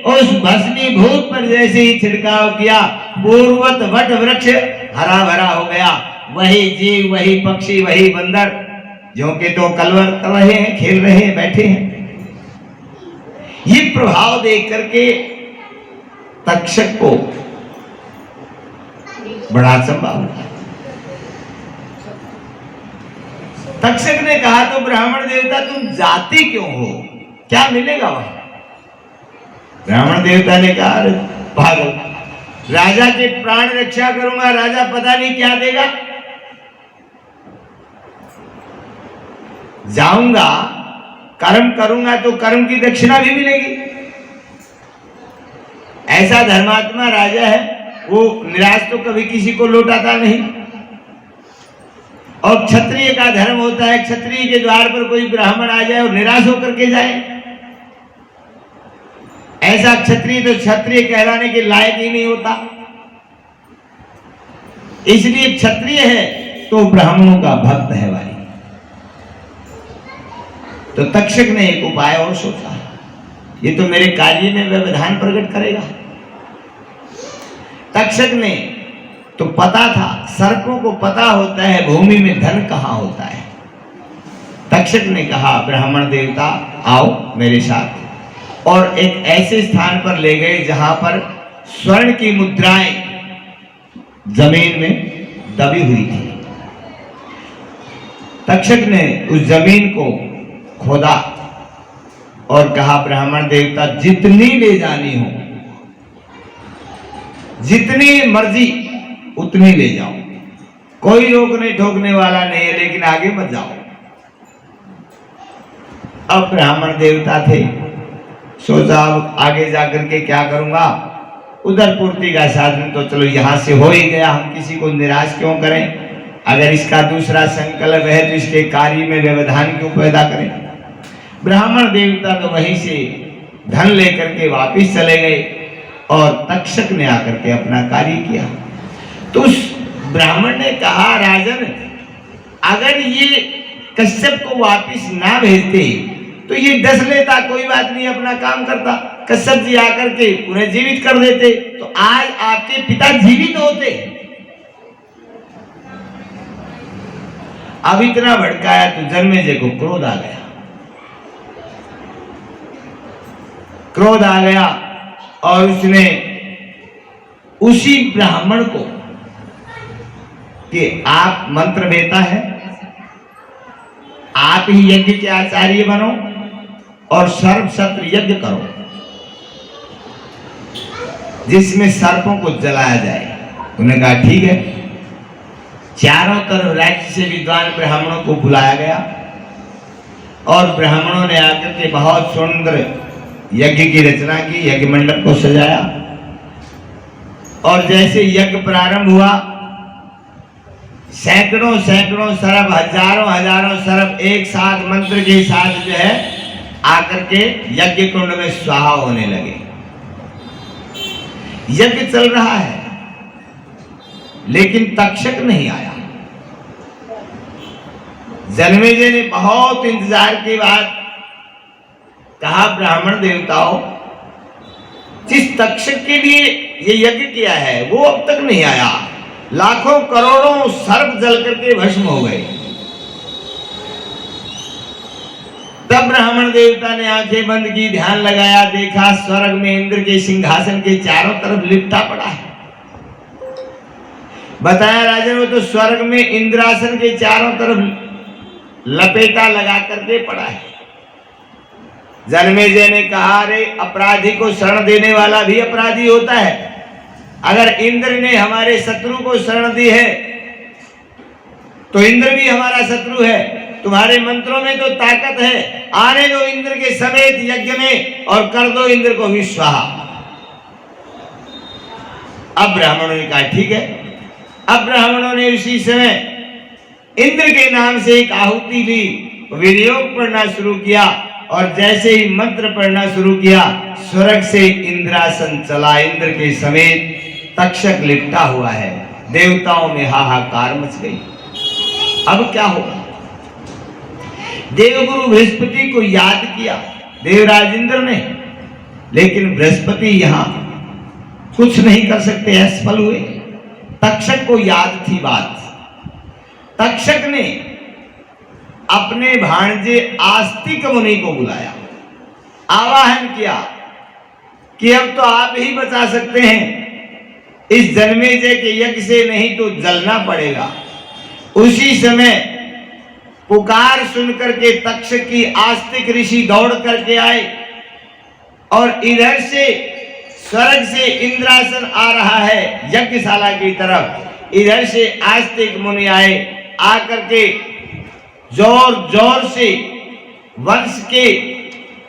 उस भस्मीभूत पर जैसे ही छिड़काव किया, पूर्वत वट वृक्ष हरा भरा हो गया। वही जीव, वही पक्षी, वही बंदर जो के तो कलवर कर रहे हैं, खेल रहे हैं, बैठे हैं। ये प्रभाव देख करके तक्षक को बड़ा अचंभा हुआ। तक्षक ने कहा तो ब्राह्मण देवता तुम जाते क्यों हो, क्या मिलेगा वहां? ब्राह्मण देवता ने कहा पागल, राजा के प्राण रक्षा करूंगा, राजा पता नहीं क्या देगा। जाऊंगा, कर्म करूंगा तो कर्म की दक्षिणा भी मिलेगी। ऐसा धर्मात्मा राजा है, वो निराश तो कभी किसी को लौटाता नहीं। और क्षत्रिय का धर्म होता है, क्षत्रिय के द्वार पर कोई ब्राह्मण आ जाए और निराश होकर के जाए, ऐसा क्षत्रिय तो क्षत्रिय कहलाने के लायक ही नहीं होता। इसलिए क्षत्रिय है तो ब्राह्मणों का भक्त है भाई। तो तक्षक ने एक उपाय और सोचा, ये तो मेरे कार्य में व्यवधान प्रकट करेगा। तक्षक ने तो पता था, सर्पों को पता होता है भूमि में धन कहां होता है। तक्षक ने कहा ब्राह्मण देवता आओ मेरे साथ, और एक ऐसे स्थान पर ले गए जहां पर स्वर्ण की मुद्राएं जमीन में दबी हुई थी। तक्षक ने उस जमीन को खोदा और कहा ब्राह्मण देवता जितनी ले जानी हो, जितनी मर्जी उतनी ले जाओ, कोई रोकने ठोकने वाला नहीं है, लेकिन आगे मत जाओ। अब ब्राह्मण देवता थे, सोचा अब आगे जाकर के क्या करूंगा, उधर पूर्ति का साधन तो चलो यहां से हो ही गया, हम किसी को निराश क्यों करें, अगर इसका दूसरा संकल्प है तो इसके कार्य में व्यवधान क्यों पैदा करें। ब्राह्मण देवता तो वहीं से धन लेकर के वापिस चले गए, और तक्षक ने आकर के अपना कार्य किया। तो उस ब्राह्मण ने कहा राजन, अगर ये कश्यप को वापिस ना भेजते तो ये डस लेता, कोई बात नहीं, अपना काम करता। कश्यप जी आकर के उन्हें जीवित कर देते तो आज आपके पिता जीवित होते। अब इतना भड़काया तो जन्मेजय को क्रोध आ गया। क्रोध आ गया और उसने उसी ब्राह्मण को कि आप मंत्र देता है, आप ही यज्ञ के आचार्य बनो और सर्वशस्त्र यज्ञ करो जिसमें सर्पों को जलाया जाए। उन्होंने कहा ठीक है। चारों तरफ राज्य से विद्वान ब्राह्मणों को बुलाया गया और ब्राह्मणों ने आकर के बहुत सुंदर यज्ञ की रचना की, यज्ञ मंडप को सजाया। और जैसे यज्ञ प्रारंभ हुआ सैकड़ों सैकड़ों सरब, हजारों हजारों सरब एक साथ मंत्र के साथ जो है आकर के यज्ञ कुंड में स्वाहा होने लगे। यज्ञ चल रहा है लेकिन तक्षक नहीं आया। जन्मेजय ने बहुत इंतजार के बाद कहा, ब्राह्मण देवताओं, जिस तक्षक के लिए ये यज्ञ किया है वो अब तक नहीं आया। लाखों करोड़ों सर्प जल करके भस्म हो गए। तब ब्राह्मण देवता ने आंखें बंद की, ध्यान लगाया, देखा स्वर्ग में इंद्र के सिंहासन के चारों तरफ लिपटा पड़ा है। बताया राजन, वो तो स्वर्ग में इंद्रासन के चारों तरफ लपेटा लगा करके पड़ा है। जन्मेजय ने कहा, अरे अपराधी को शरण देने वाला भी अपराधी होता है। अगर इंद्र ने हमारे शत्रु को शरण दी है तो इंद्र भी हमारा शत्रु है। तुम्हारे मंत्रों में तो ताकत है, आने दो इंद्र के समेत यज्ञ में और कर दो इंद्र को भी स्वाहा। अब ब्राह्मणों ने कहा ठीक है। अब ब्राह्मणों ने उसी समय इंद्र के नाम से एक आहुति ली, विनियोग पढ़ना शुरू किया और जैसे ही मंत्र पढ़ना शुरू किया, स्वर्ग से इंद्रासन चला, इंद्र के समेत तक्षक लिपटा हुआ है। देवताओं में हाहाकार मच गई। अब क्या होगा? देवगुरु बृहस्पति को याद किया देवराज इंद्र ने, लेकिन बृहस्पति यहां कुछ नहीं कर सकते, असफल हुए। तक्षक को याद थी बात। तक्षक ने अपने भांजे आस्तिक मुनि को बुलाया, आवाहन किया कि अब तो आप ही बचा सकते हैं, इस जन्मेजय के यज्ञ से नहीं तो जलना पड़ेगा। उसी समय पुकार सुनकर के तक्षक की आस्तिक ऋषि दौड़ करके आए और इधर से स्वर्ग से इंद्रासन आ रहा है यज्ञशाला की तरफ। इधर से आस्तिक मुनि आए, आकर के जोर जोर से वंश के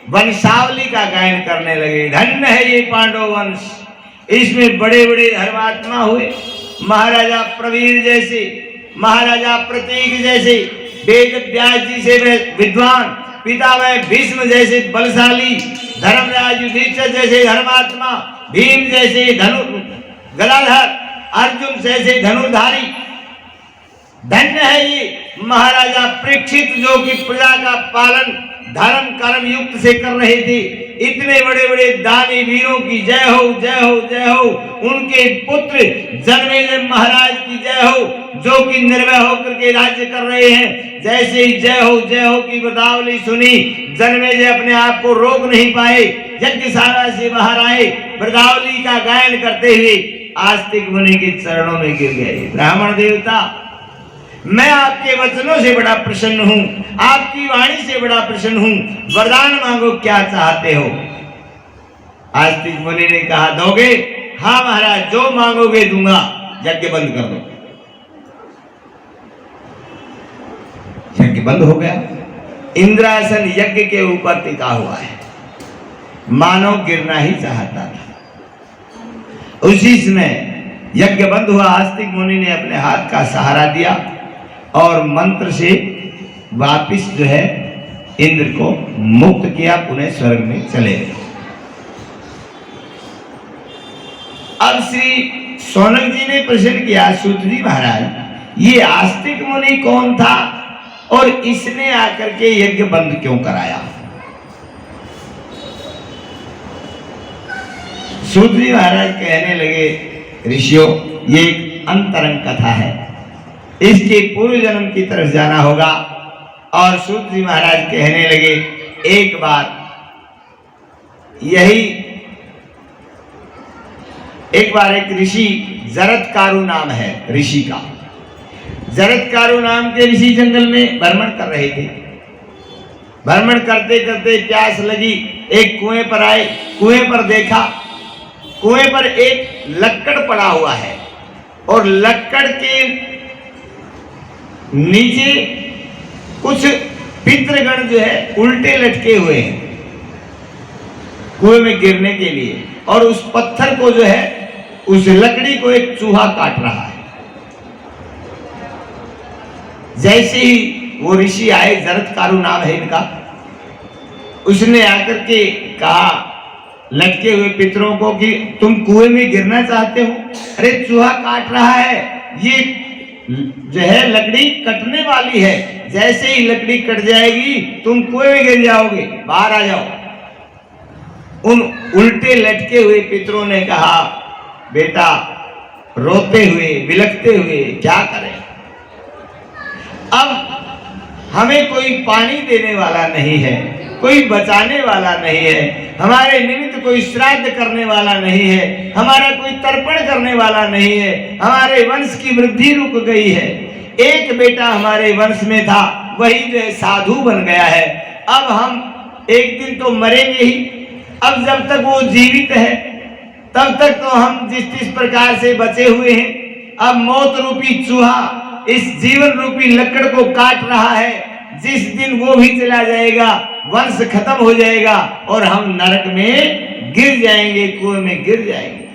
वंशावली का गायन करने लगे। धन्य है ये पांडव वंश, इसमें बड़े बड़े धर्मात्मा हुए, महाराजा प्रवीर जैसे, महाराजा प्रतीक जैसे, वेद व्यास जी से विद्वान, पितामह भीष्म जैसे बलशाली, धर्मराज युधिष्ठिर जैसे धर्मात्मा, भीम जैसे गदाधर, अर्जुन जैसे धनुर्धारी। धन्य है ये महाराजा परीक्षित जो कि प्रजा का पालन धर्म कर्म युक्त से कर रहे थे। इतने बड़े बड़े दानी वीरों की जय हो, जय हो, जय हो। उनके पुत्र जन्मेजय महाराज की जय हो, जो कि निर्भय होकर के राज्य कर रहे हैं। जैसे ही जय हो की बदावली सुनी, जन्मेजय अपने आप को रोक नहीं पाए, यज्ञशाला से बाहर आए, बदावली का गायन करते हुए आस्तिक मुनि के चरणों में गिर गए। ब्राह्मण देवता, मैं आपके वचनों से बड़ा प्रसन्न हूं, आपकी वाणी से बड़ा प्रसन्न हूं, वरदान मांगो, क्या चाहते हो? आस्तिक मुनि ने कहा, दोगे? हाँ महाराज, जो मांगोगे दूंगा। यज्ञ बंद कर दो। यज्ञ बंद हो गया। इंद्रासन यज्ञ के ऊपर टिका हुआ है, मानो गिरना ही चाहता था। उसी समय यज्ञ बंद हुआ। आस्तिक मुनि ने अपने हाथ का सहारा दिया और मंत्र से वापिस जो है इंद्र को मुक्त किया, पुनः स्वर्ग में चले गए। अब श्री सोनक जी ने प्रश्न किया, सूत जी महाराज, ये आस्तिक मुनि कौन था और इसने आकर के यज्ञ बंद क्यों कराया? सूत जी महाराज कहने लगे, ऋषियों, ये एक अंतरंग कथा है, इसके पूर्व जन्म की तरफ जाना होगा। और सूत जी महाराज कहने लगे, एक बार एक ऋषि, जरत्कारु नाम है ऋषि का, जरत्कारु नाम के ऋषि जंगल में भ्रमण कर रहे थे। भ्रमण करते करते प्यास लगी, एक कुएं पर आए। कुएं पर देखा, कुएं पर एक लक्कड़ पड़ा हुआ है और लक्कड़ के नीचे कुछ पितृगण जो है उल्टे लटके हुए हैं कुएं में गिरने के लिए, और उस पत्थर को जो है, उस लकड़ी को एक चूहा काट रहा है। जैसे ही वो ऋषि आए, जरत्कारु नाम है इनका, उसने आकर के कहा लटके हुए पितरों को कि तुम कुएं में गिरना चाहते हो? अरे चूहा काट रहा है, ये जो है लकड़ी कटने वाली है, जैसे ही लकड़ी कट जाएगी तुम कुएं में गिर जाओगे, बाहर आ जाओ। उन उल्टे लटके हुए पितरों ने कहा, बेटा रोते हुए बिलखते हुए क्या करें, अब हमें कोई पानी देने वाला नहीं है, कोई बचाने वाला नहीं है, हमारे निमित्त कोई श्राद्ध करने वाला नहीं है, हमारा कोई तर्पण करने वाला नहीं है, हमारे वंश की वृद्धि रुक गई है। एक बेटा हमारे वंश में था, वही जो है साधु बन गया है, अब हम एक दिन तो मरेंगे ही। अब जब तक वो जीवित है तब तक तो हम जिस प्रकार से बचे हुए हैं, अब मौत रूपी चूहा इस जीवन रूपी लकड़ को काट रहा है, जिस दिन वो भी चला जाएगा वंश खत्म हो जाएगा और हम नरक में गिर जाएंगे, कुएं में गिर जाएंगे।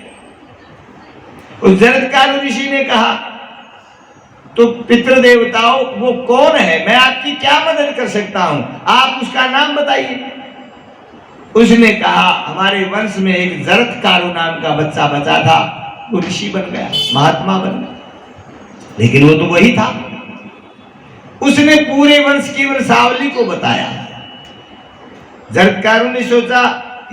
उस जरत्कारु ऋषि ने कहा, तो पितृदेवताओं वो कौन है, मैं आपकी क्या मदद कर सकता हूं, आप उसका नाम बताइए। उसने कहा, हमारे वंश में एक जरत्कारु नाम का बच्चा बचा था, वो ऋषि बन गया, महात्मा बन गया, लेकिन वो तो वही था। उसने पूरे वंश की वंशावली को बताया। जरत्कारु ने सोचा,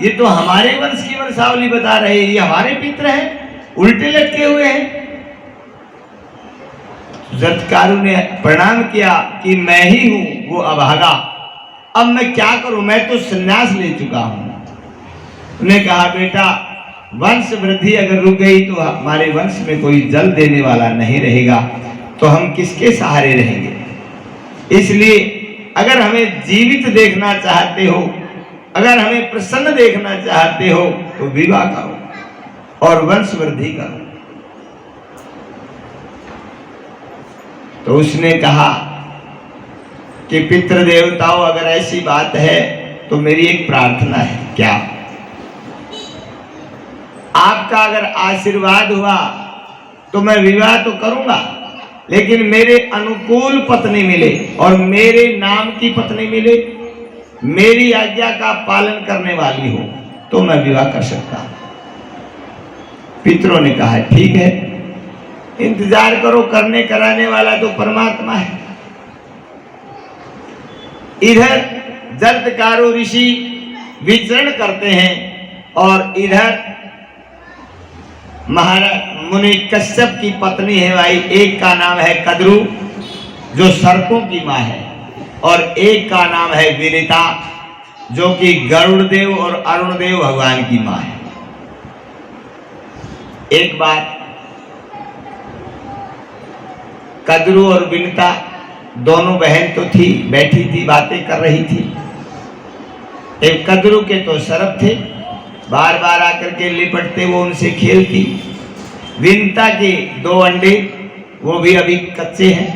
ये तो हमारे वंश की वंशावली बता रहे हैं, ये हमारे पितर हैं, उल्टे लटके हुए हैं। जरत्कारु ने प्रणाम किया कि मैं ही हूं वो अभागा, अब मैं क्या करूं, मैं तो संन्यास ले चुका हूं। उन्होंने कहा, बेटा वंश वृद्धि अगर रुक गई तो हमारे वंश में कोई जल देने वाला नहीं रहेगा, तो हम किसके सहारे रहेंगे, इसलिए अगर हमें जीवित देखना चाहते हो, अगर हमें प्रसन्न देखना चाहते हो तो विवाह करो और वंश वृद्धि करो। तो उसने कहा कि पितृ देवताओं अगर ऐसी बात है तो मेरी एक प्रार्थना है, क्या आपका अगर आशीर्वाद हुआ तो मैं विवाह तो करूंगा, लेकिन मेरे अनुकूल पत्नी मिले और मेरे नाम की पत्नी मिले, मेरी आज्ञा का पालन करने वाली हो, तो मैं विवाह कर सकता हूं। पितरों ने कहा, ठीक है, इंतजार करो, करने कराने वाला तो परमात्मा है। इधर जरत्कारु ऋषि विचरण करते हैं और इधर महाराज मुनि कश्यप की पत्नी है भाई, एक का नाम है कद्रु जो सर्पों की मां है, और एक का नाम है विनिता जो कि गरुड़ देव और अरुण देव भगवान की मां है। एक बार कद्रु और विनिता दोनों बहन तो थी, बैठी थी, बातें कर रही थी। एक कद्रु के तो सर्प थे, बार बार आकर के लिपटते, वो उनसे खेलती। विनिता के 2 अंडे, वो भी अभी कच्चे हैं,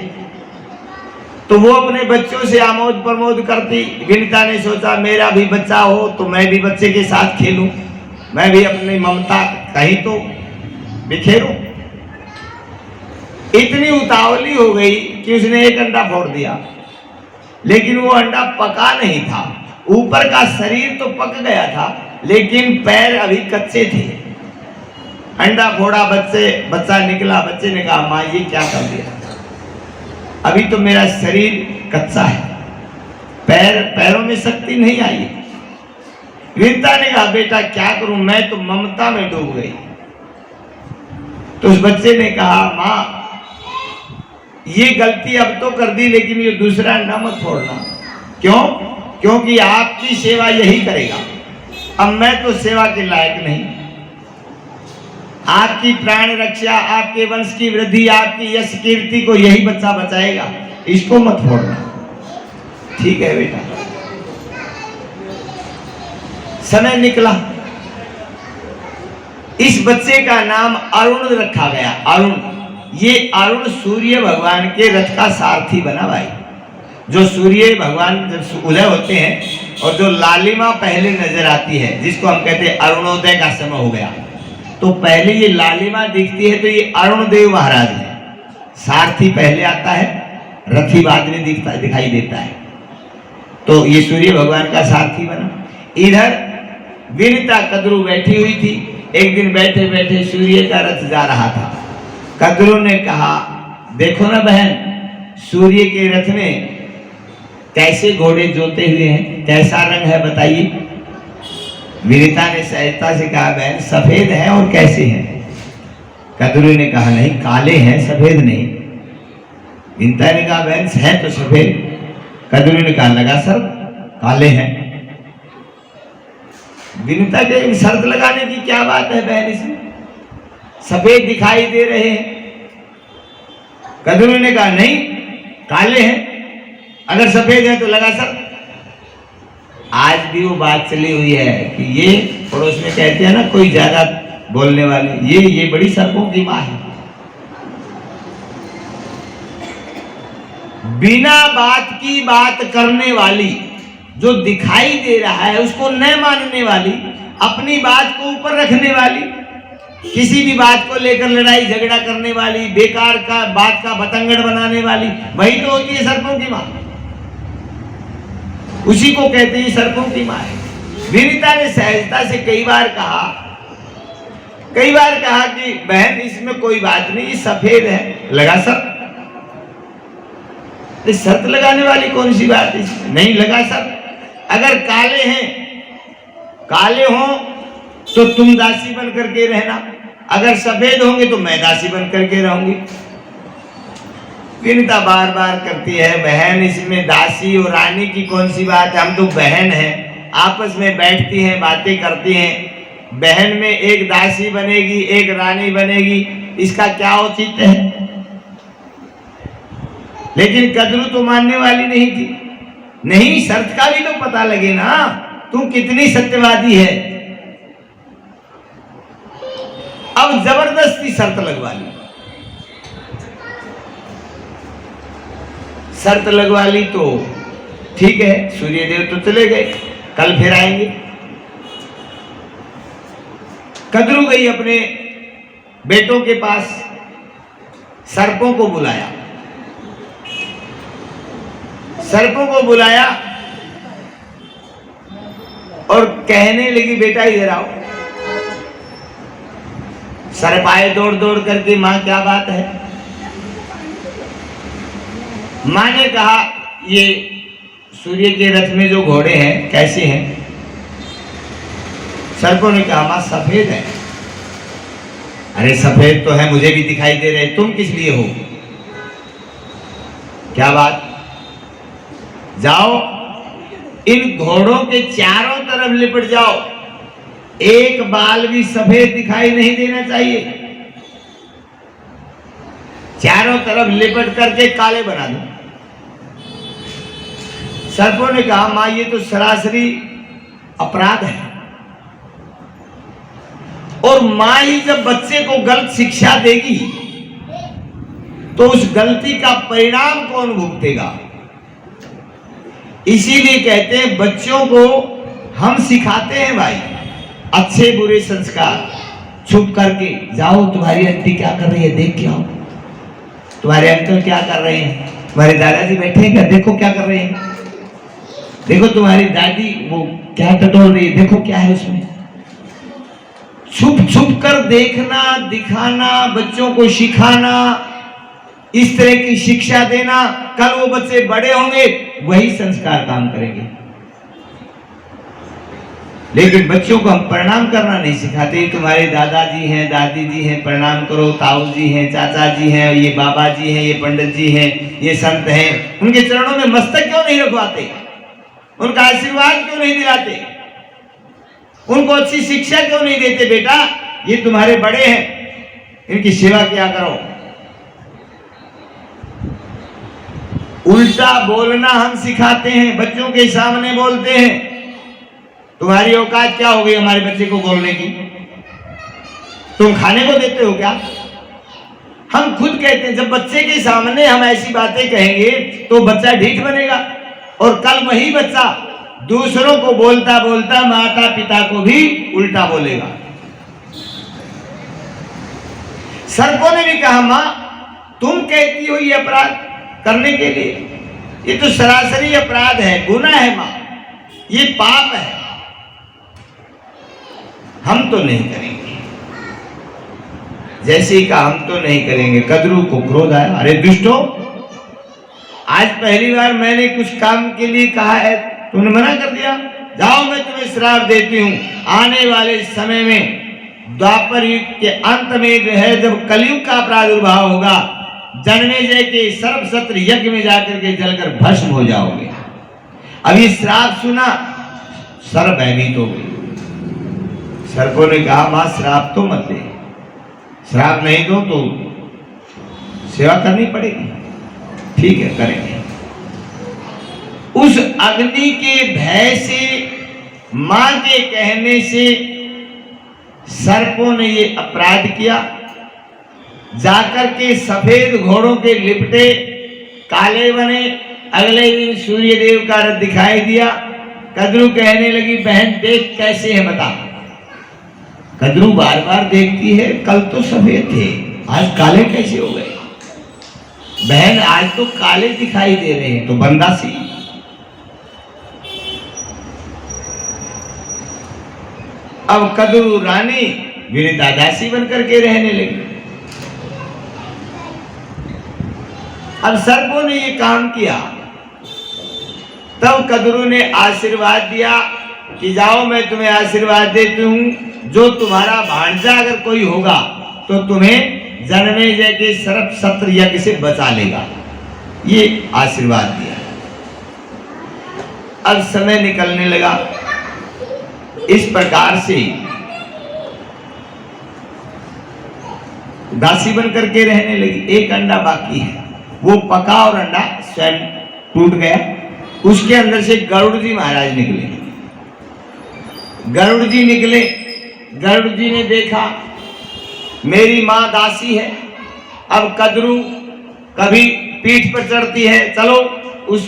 तो वो अपने बच्चों से आमोद प्रमोद करती। विनिता ने सोचा, मेरा भी बच्चा हो तो मैं भी बच्चे के साथ खेलूं, मैं भी अपनी ममता कहीं तो बिखेरूं। इतनी उतावली हो गई कि उसने एक अंडा फोड़ दिया, लेकिन वो अंडा पका नहीं था, ऊपर का शरीर तो पक गया था लेकिन पैर अभी कच्चे थे। अंडा फोड़ा, बच्चा निकला, बच्चे ने कहा, माँ ये क्या कर दिया, अभी तो मेरा शरीर कच्चा है, पैरों में शक्ति नहीं आई। विनिता ने कहा, बेटा क्या करूं, मैं तो ममता में डूब गई। तो उस बच्चे ने कहा, माँ ये गलती अब तो कर दी, लेकिन ये दूसरा अंडा मत फोड़ना। क्यों? क्योंकि आपकी सेवा यही करेगा, अब मैं तो सेवा के लायक नहीं। आपकी प्राण रक्षा, आपके वंश की वृद्धि, आपकी यश कीर्ति को यही बच्चा बचाएगा, इसको मत फोड़ना। ठीक है बेटा। समय निकला, इस बच्चे का नाम अरुण रखा गया। अरुण, ये अरुण सूर्य भगवान के रथ का सारथी बना भाई। जो सूर्य भगवान जब उदय होते हैं और जो लालिमा पहले नजर आती है, जिसको हम कहते हैं अरुणोदय का समय हो गया, तो पहले ये लालिमा दिखती है तो ये अरुण देव महाराज है। सारथी पहले आता है, रथी बाद में दिखाई देता है। तो ये सूर्य भगवान का सारथी बना। इधर विनिता कद्रू बैठी हुई थी। एक दिन बैठे बैठे सूर्य का रथ जा रहा था। कद्रू ने कहा, देखो ना बहन, सूर्य के रथ में कैसे घोड़े जोते हुए हैं, कैसा रंग है बताइए। विनिता ने सहजता से कहा, बहन सफेद है और कैसे हैं? कद्रू ने कहा, नहीं काले हैं, सफेद नहीं। विनिता ने कहा, बहन है तो सफेद। कद्रू ने कहा, लगा सर काले हैं। विनिता के शर्त लगाने की क्या बात है बहन, इसमें सफेद दिखाई दे रहे हैं। कद्रू ने कहा, नहीं काले हैं, अगर सफेद है तो लगा सर। आज भी वो बात चली हुई है कि ये पड़ोस में कहते हैं ना, कोई ज्यादा बोलने वाले, ये बड़ी सर्पों की माँ है। बिना बात की बात करने वाली, जो दिखाई दे रहा है उसको न मानने वाली, अपनी बात को ऊपर रखने वाली, किसी भी बात को लेकर लड़ाई झगड़ा करने वाली, बेकार का बात का बतंगड़ बनाने वाली, वही तो होती है सर्पों की माँ। उसी को कहते हैं सर्पों की माँ है। विनिता ने सहजता से कई बार कहा कि बहन इसमें कोई बात नहीं, सफेद है, लगा सर। शर्त लगाने वाली कौन सी बात है? नहीं लगा सर। अगर काले हैं, काले हो तो तुम दासी बन करके रहना, अगर सफेद होंगे तो मैं दासी बन करके रहूंगी। विनिता बार बार करती है, बहन इसमें दासी और रानी की कौन सी बात है, हम तो बहन हैं, आपस में बैठती हैं, बातें करती हैं। बहन में एक दासी बनेगी, एक रानी बनेगी, इसका क्या औचित्य है? लेकिन कद्रू तो मानने वाली नहीं थी। नहीं, शर्त का भी तो पता लगे ना, तुम कितनी सत्यवादी है। अब जबरदस्ती शर्त लगवा ली। शर्त लगवा ली तो ठीक है, सूर्यदेव तो चले गए, कल फिर आएंगे। कद्रू गई अपने बेटों के पास, सर्पों को बुलाया। सर्पों को बुलाया और कहने लगी, बेटा इधर आओ। सर्प आए दौड़ दौड़ करके, मां क्या बात है? मां ने कहा, ये सूर्य के रथ में जो घोड़े हैं कैसे हैं? सर्पों ने कहा, मां सफेद है। अरे सफेद तो है, मुझे भी दिखाई दे रहे, तुम किस लिए हो? क्या बात? जाओ इन घोड़ों के चारों तरफ लिपट जाओ, एक बाल भी सफेद दिखाई नहीं देना चाहिए, चारों तरफ लिपट करके काले बना दो। सर्पों ने कहा, मां ये तो सरासरी अपराध है, और मां ही जब बच्चे को गलत शिक्षा देगी तो उस गलती का परिणाम कौन भुगतेगा? इसीलिए कहते हैं बच्चों को हम सिखाते हैं भाई अच्छे बुरे संस्कार। छुप करके जाओ, तुम्हारी आंटी क्या कर रही है देख के आओ, तुम्हारे अंकल क्या कर रहे हैं, तुम्हारे दादाजी बैठे हैं क्या, देखो क्या कर रहे हैं, देखो तुम्हारी दादी वो क्या टटोल रही है, देखो क्या है उसमें। छुप छुप कर देखना, दिखाना, बच्चों को सिखाना, इस तरह की शिक्षा देना, कल वो बच्चे बड़े होंगे वही संस्कार काम करेंगे। लेकिन बच्चों को हम प्रणाम करना नहीं सिखाते। तुम्हारे दादाजी हैं, दादी जी हैं, प्रणाम करो, ताऊ जी हैं, चाचा जी हैं, ये बाबा जी हैं, ये पंडित जी हैं, ये संत हैं, उनके चरणों में मस्तक क्यों नहीं रखवाते, उनका आशीर्वाद क्यों नहीं दिलाते, उनको अच्छी शिक्षा क्यों नहीं देते? बेटा ये तुम्हारे बड़े हैं, इनकी सेवा किया करो। उल्टा बोलना हम सिखाते हैं, बच्चों के सामने बोलते हैं। तुम्हारी औकात क्या हो गई हमारे बच्चे को बोलने की? तुम खाने को देते हो क्या? हम खुद कहते हैं जब बच्चे के सामने हम ऐसी बातें कहेंगे तो बच्चा ढीठ बनेगा, और कल वही बच्चा दूसरों को बोलता बोलता माता पिता को भी उल्टा बोलेगा। सर्पों ने भी कहा, मां तुम कहती हो ये अपराध, करने के लिए? ये तो सरासरी अपराध है, गुनाह है मां, ये पाप है। हम तो नहीं करेंगे। जैसे ही कहा हम तो नहीं करेंगे, कदरू को क्रोध आया, अरे दुष्टो, आज पहली बार मैंने कुछ काम के लिए कहा है, तुमने मना कर दिया। जाओ मैं तुम्हें श्राप देती हूं, आने वाले समय में द्वापर युग के अंत में जो है, जब कलयुग का प्रादुर्भाव होगा, जन्मेजय के सर्वसत्र यज्ञ में जाकर के जलकर भस्म हो जाओगे। अब ये श्राप सुना, सर्प भयभीत हो गई। सर्पों ने कहा मां श्राप तो मत दे, श्राप नहीं दो तो सेवा करनी पड़ेगी। ठीक है करेंगे। उस अग्नि के भय से, मां के कहने से सर्पों ने ये अपराध किया। जाकर के सफेद घोड़ों के लिपटे काले बने। अगले दिन सूर्यदेव का रथ दिखाई दिया। कद्रू कहने लगी बहन देख कैसे है बता। कद्रू बार बार देखती है, कल तो सफेद थे, आज काले कैसे हो गए? बहन आज तो काले दिखाई दे रहे हैं, तो बंदा सी। अब कद्रू रानी विनीता दासी बनकर के रहने लगी। अब सर्पों ने ये काम किया, तब कद्रू ने आशीर्वाद दिया कि जाओ मैं तुम्हें आशीर्वाद देती हूं, जो तुम्हारा भांजा अगर कोई होगा तो तुम्हें जन्मेजय के सर्वसत्र यज्ञ से बचा लेगा। ये आशीर्वाद दिया। अब समय निकलने लगा। इस प्रकार से दासी बन करके रहने लगी। एक अंडा बाकी है, वो पका और अंडा स्वयं टूट गया। उसके अंदर से गरुड़ जी महाराज निकले। गरुड़ जी निकले। गरुड़ जी ने देखा मेरी मां दासी है। अब कद्रू कभी पीठ पर चढ़ती है, चलो उस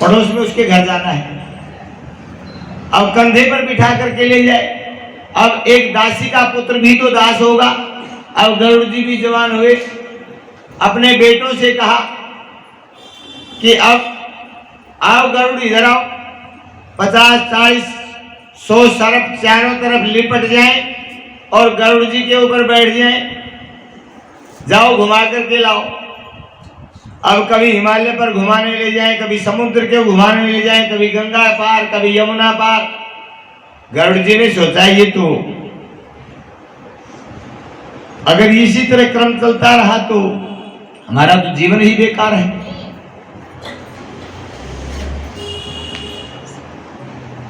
पड़ोस में उसके घर जाना है। अब कंधे पर बिठा करके ले जाए। अब एक दासी का पुत्र भी तो दास होगा। अब गरुड़ जी भी जवान हुए। अपने बेटों से कहा कि अब आओ गरुड़ इधर आओ, 50, 40, 100 सर्प चारों तरफ लिपट जाएं और गरुड़ जी के ऊपर बैठ जाएं। जाओ घुमा करके लाओ। अब कभी हिमालय पर घुमाने ले जाएं, कभी समुद्र के घुमाने ले जाएं, कभी गंगा पार, कभी यमुना पार। गरुड़ जी ने सोचा ये तो अगर इसी तरह क्रम चलता रहा तो हमारा तो जीवन ही बेकार है।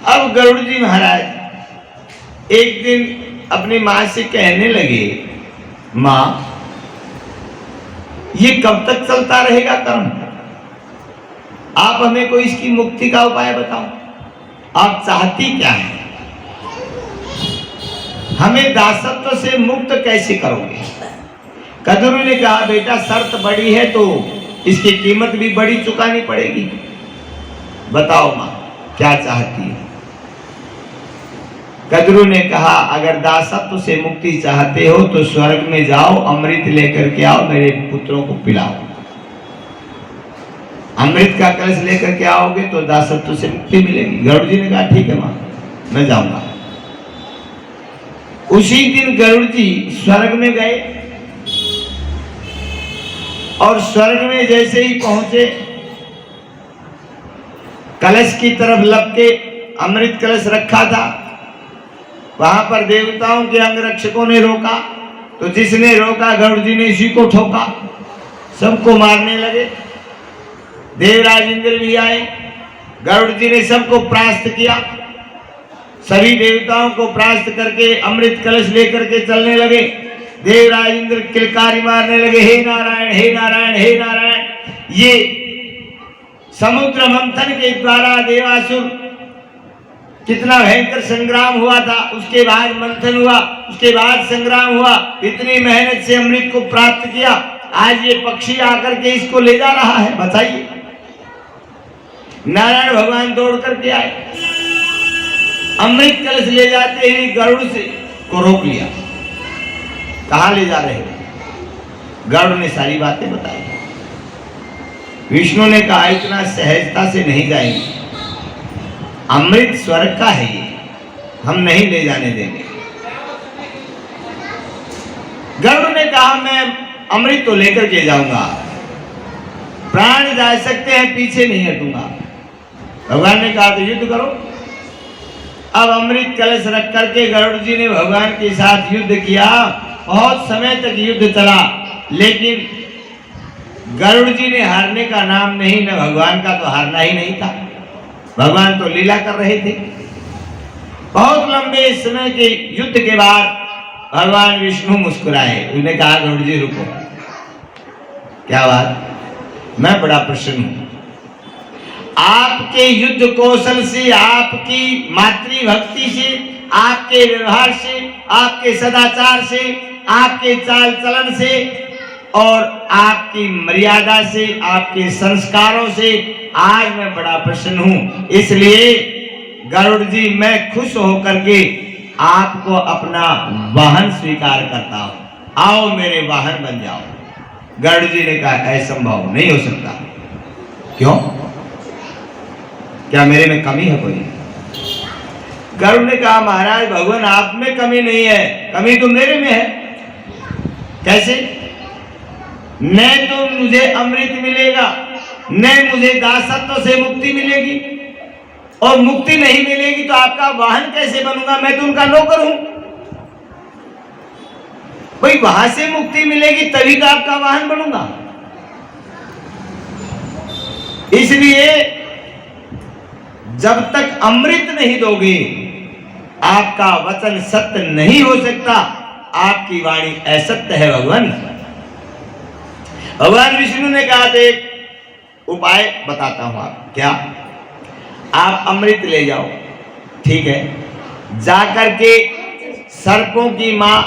अब गरुड़ जी महाराज एक दिन अपनी मां से कहने लगे, मां ये कब तक चलता रहेगा कर्म? आप हमें कोई इसकी मुक्ति का उपाय बताओ। आप चाहती क्या है? हमें दासत्व से मुक्त कैसे करोगे? कद्रू ने कहा बेटा शर्त बड़ी है तो इसकी कीमत भी बड़ी चुकानी पड़ेगी। बताओ मां क्या चाहती है? कद्रू ने कहा अगर दासत्व से मुक्ति चाहते हो तो स्वर्ग में जाओ, अमृत लेकर के आओ, मेरे पुत्रों को पिलाओ। अमृत का कलश लेकर के आओगे तो दासत्व से मुक्ति मिलेगी। गरुड़ जी ने कहा ठीक है मां मैं जाऊंगा। उसी दिन गरुड़ जी स्वर्ग में गए और स्वर्ग में जैसे ही पहुंचे कलश की तरफ लपके अमृत कलश रखा था। वहां पर देवताओं के अंगरक्षकों ने रोका तो जिसने रोका गरुड़ जी ने इसी को ठोका। सबको मारने लगे। देवराज इंद्र भी आए। गरुड़ जी ने सबको परास्त किया। सभी देवताओं को परास्त करके अमृत कलश लेकर के चलने लगे। देवराज इंद्र किलकारी मारने लगे, हे नारायण हे नारायण हे नारायण। ये समुद्र मंथन के द्वारा देवासुर कितना भयंकर संग्राम हुआ था। उसके बाद मंथन हुआ, उसके बाद संग्राम हुआ। इतनी मेहनत से अमृत को प्राप्त किया, आज ये पक्षी आकर के इसको ले जा रहा है। बताइए। नारायण भगवान दौड़ करके आए, अमृत कलश ले जाते ही गरुड़ से को रोक लिया। कहां ले जा रहे हो? गरुड़ ने सारी बातें बताई। विष्णु ने कहा इतना सहजता से नहीं जाएंगे, अमृत स्वर्ग का है, ये हम नहीं ले जाने देंगे। गरुड़ ने कहा मैं अमृत तो लेकर के जाऊंगा, प्राण जा सकते हैं, पीछे नहीं हटूंगा। भगवान ने कहा तो युद्ध करो। अब अमृत कलश रख करके गरुड़ जी ने भगवान के साथ युद्ध किया। बहुत समय तक युद्ध चला, लेकिन गरुड़ जी ने हारने का नाम नहीं, न भगवान का तो हारना ही नहीं था। भगवान तो लीला कर रहे थे। बहुत लंबे समय के युद्ध के बाद भगवान विष्णु मुस्कुराए। उन्होंने कहा गरुड़ जी रुको, क्या बात, मैं बड़ा प्रसन्न हूं आपके युद्ध कौशल से, आपकी मातृभक्ति से, आपके व्यवहार से, आपके सदाचार से, आपके चाल चलन से और आपकी मर्यादा से, आपके संस्कारों से आज मैं बड़ा प्रसन्न हूं। इसलिए गरुड़ जी मैं खुश होकर के आपको अपना वाहन स्वीकार करता हूं, आओ मेरे वाहन बन जाओ। गरुड़ जी ने कहा असंभव, नहीं हो सकता। क्यों, क्या मेरे में कमी है कोई? गरुड़ ने कहा महाराज भगवान आप में कमी नहीं है, कमी तो मेरे में है। कैसे? न तो मुझे अमृत मिलेगा, न मुझे दासत्व से मुक्ति मिलेगी, और मुक्ति नहीं मिलेगी तो आपका वाहन कैसे बनूंगा? मैं तो उनका नौकर हूं। भाई वहां से मुक्ति मिलेगी तभी तो आपका वाहन बनूंगा। इसलिए जब तक अमृत नहीं दोगे आपका वचन सत्य नहीं हो सकता, आपकी वाणी असत्य है भगवान। भगवान विष्णु ने कहा तो एक उपाय बताता हूं। आप क्या, आप अमृत ले जाओ, ठीक है, जाकर के सर्पों की मां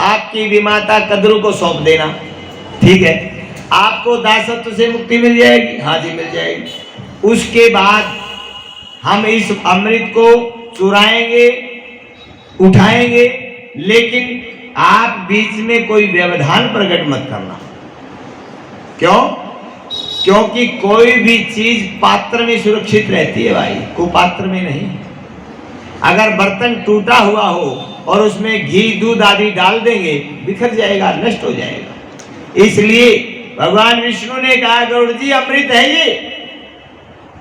आपकी विमाता कद्रू को सौंप देना, ठीक है, आपको दासत्व से मुक्ति मिल जाएगी। हाँ जी मिल जाएगी। उसके बाद हम इस अमृत को चुराएंगे, उठाएंगे, लेकिन आप बीच में कोई व्यवधान प्रकट मत करना। क्यों? क्योंकि कोई भी चीज पात्र में सुरक्षित रहती है भाई, कुपात्र में नहीं। अगर बर्तन टूटा हुआ हो और उसमें घी दूध आदि डाल देंगे, बिखर जाएगा, नष्ट हो जाएगा। इसलिए भगवान विष्णु ने कहा गरुड़ जी अमृत है ये,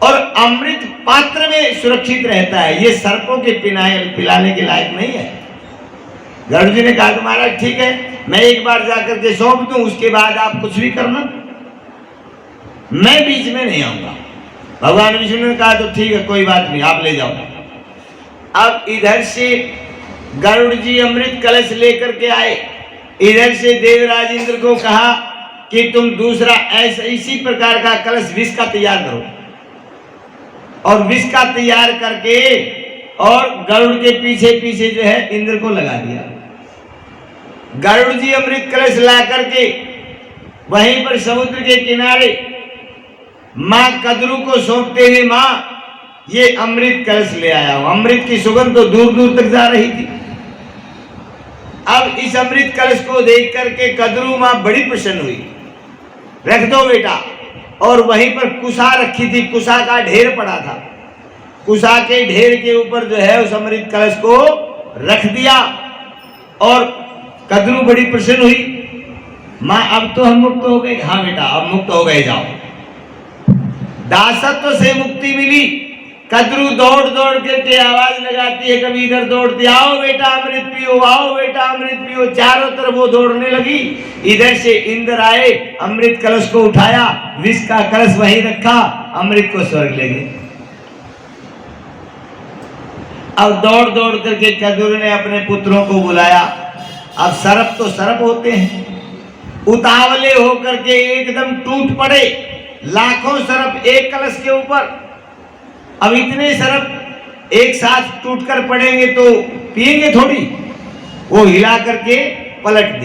और अमृत पात्र में सुरक्षित रहता है, ये सर्पों के पिलाने के लायक नहीं है। गरुड़ जी ने कहा तुम्हारा ठीक है, मैं एक बार जाकर के सौंप दूं, उसके बाद आप कुछ भी करना, मैं बीच में नहीं आऊंगा। भगवान विष्णु ने कहा तो ठीक है कोई बात नहीं, आप ले जाओ। अब इधर से गरुड़ जी अमृत कलश लेकर के आए, इधर से देवराज इंद्र को कहा कि तुम दूसरा ऐसा इसी प्रकार का कलश विष का तैयार करो, और विष का तैयार करके और गरुड़ के पीछे पीछे जो है इंद्र को लगा दिया। गरुड़ जी अमृत कलश ला करके वहीं पर समुद्र के किनारे मां कद्रू को सौंपते हुए, मां ये अमृत कलश ले आया हूं। अमृत की सुगंध तो दूर दूर तक जा रही थी। अब इस अमृत कलश को देख करके कद्रू मां बड़ी प्रसन्न हुई, रख दो बेटा। और वहीं पर कुशा रखी थी, कुशा का ढेर पड़ा था, कुशा के ढेर के ऊपर जो है उस अमृत कलश को रख दिया, और कद्रू बड़ी प्रसन्न हुई। मां अब तो हम मुक्त हो गए। हाँ बेटा अब मुक्त हो गए, जाओ। दासत्व से मुक्ति मिली। कद्रू दौड़ दौड़ करके आवाज लगाती है, कभी इधर दौड़ती, आओ बेटा अमृत पियो, आओ बेटा अमृत पियो। चारों तरफ वो दौड़ने लगी। इधर से इंद्र आए, अमृत कलश को उठाया, विष का कलश वहीं रखा, अमृत को स्वर्ग ले गए। अब दौड़ दौड़ करके कद्रू ने अपने पुत्रों को बुलाया। अब सर्प तो सर्प होते हैं, उतावले होकर के एकदम टूट पड़े, लाखों सर्प एक कलश के ऊपर। अब इतने सर्प एक साथ टूटकर पड़ेंगे तो पिएंगे थोड़ी। वो हिला करके पलट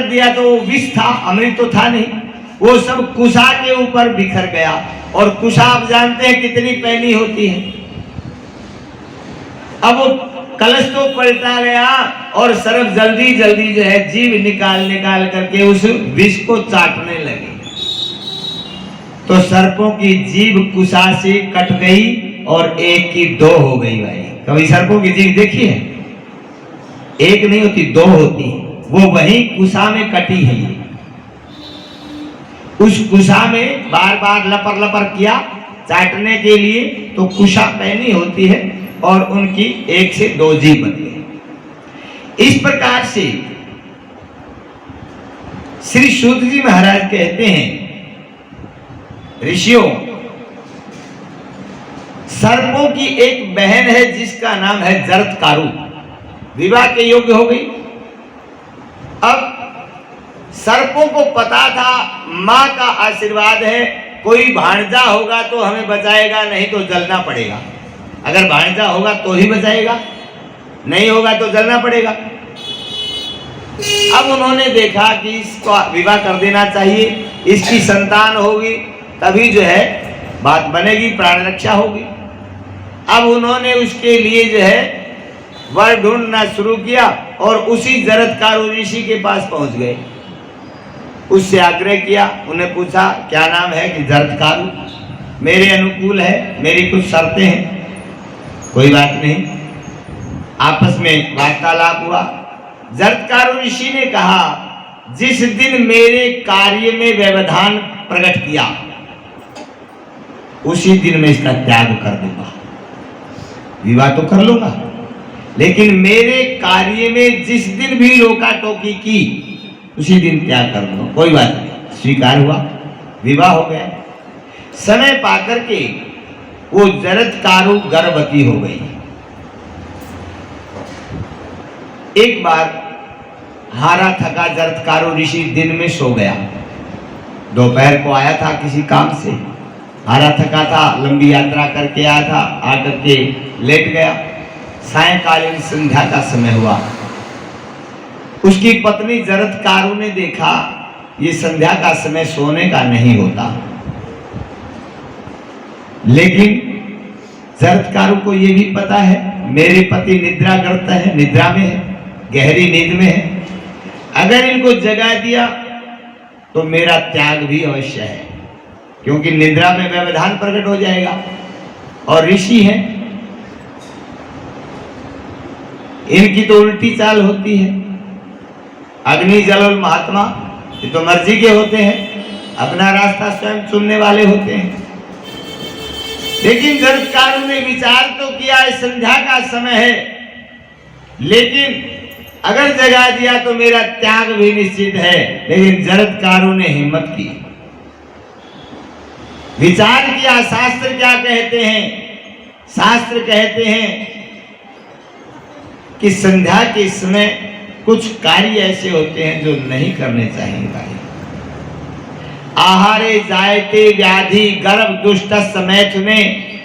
दिया तो वो विष था, अमृत तो था नहीं। वो सब कुशा के ऊपर बिखर गया, और कुशा आप जानते हैं कितनी पैनी होती है। अब वो कलश तो पलटा गया, और सर्प जल्दी जल्दी जो है जीभ निकाल करके उस विष को चाटने लगे। तो सर्पों की जीभ कुशा से कट गई और एक की दो हो गई। भाई कभी सर्पों की जीभ देखी है? एक नहीं होती, दो होती। वो वही कुशा में कटी है। ये उस कुशा में बार बार लपर लपर किया चाटने के लिए, तो कुशा पैनी होती है और उनकी एक से दो जीभ बन गई। इस प्रकार से श्री सूत जी महाराज कहते हैं, ऋषियों, सर्पों की एक बहन है जिसका नाम है जरत्कारु, विवाह के योग्य हो गई। अब सर्पों को पता था मां का आशीर्वाद है, कोई भांजा होगा तो हमें बचाएगा, नहीं तो जलना पड़ेगा। अगर भांजा होगा तो ही बचाएगा, नहीं होगा तो जलना पड़ेगा। अब उन्होंने देखा कि इसको विवाह कर देना चाहिए, इसकी संतान होगी तभी जो है बात बनेगी, प्राण रक्षा होगी। अब उन्होंने उसके लिए जो है वर ढूंढना शुरू किया और उसी जरत्कारु ऋषि के पास पहुंच गए। उससे आग्रह किया, उन्हें पूछा क्या नाम है? कि जरत्कारु, मेरे अनुकूल है, मेरी कुछ शर्तें हैं। कोई बात नहीं, आपस में वार्तालाप हुआ। जरत्कारु ऋषि ने कहा, जिस दिन मेरे कार्य में व्यवधान प्रकट किया उसी दिन मैं इसका त्याग कर दूंगा। विवाह तो कर लूंगा, लेकिन मेरे कार्य में जिस दिन भी रोका टोकी की उसी दिन त्याग कर दूंगा। कोई बात नहीं, स्वीकार हुआ, विवाह हो गया। समय पाकर के वो जरत्कारु गर्भवती हो गई। एक बार हारा थका जरत्कारु ऋषि दिन में सो गया। दोपहर को आया था किसी काम से, हारा थका था, लंबी यात्रा करके आया था, आकर के लेट गया। सायंकालीन संध्या का समय हुआ। उसकी पत्नी जरत्कारु ने देखा ये संध्या का समय सोने का नहीं होता, लेकिन जरत्कारु को ये भी पता है मेरे पति निद्राग्रस्त है, निद्रा में है, गहरी नींद में है। अगर इनको जगा दिया तो मेरा त्याग भी अवश्य है, क्योंकि निद्रा में व्यवधान प्रकट हो जाएगा। और ऋषि हैं, इनकी तो उल्टी चाल होती है। अग्नि जल और महात्मा ये तो मर्जी के होते हैं, अपना रास्ता स्वयं चुनने वाले होते हैं। लेकिन जरत्कारु ने विचार तो किया संध्या का समय है, लेकिन अगर जगा दिया तो मेरा त्याग भी निश्चित है। लेकिन जरत्कारु ने हिम्मत की, विचार किया। शास्त्र क्या कहते हैं? शास्त्र कहते हैं कि संध्या के समय कुछ कार्य ऐसे होते हैं जो नहीं करने चाहिए। भाई, आहारे जायते व्याधि गर्भ दुष्ट मैथुने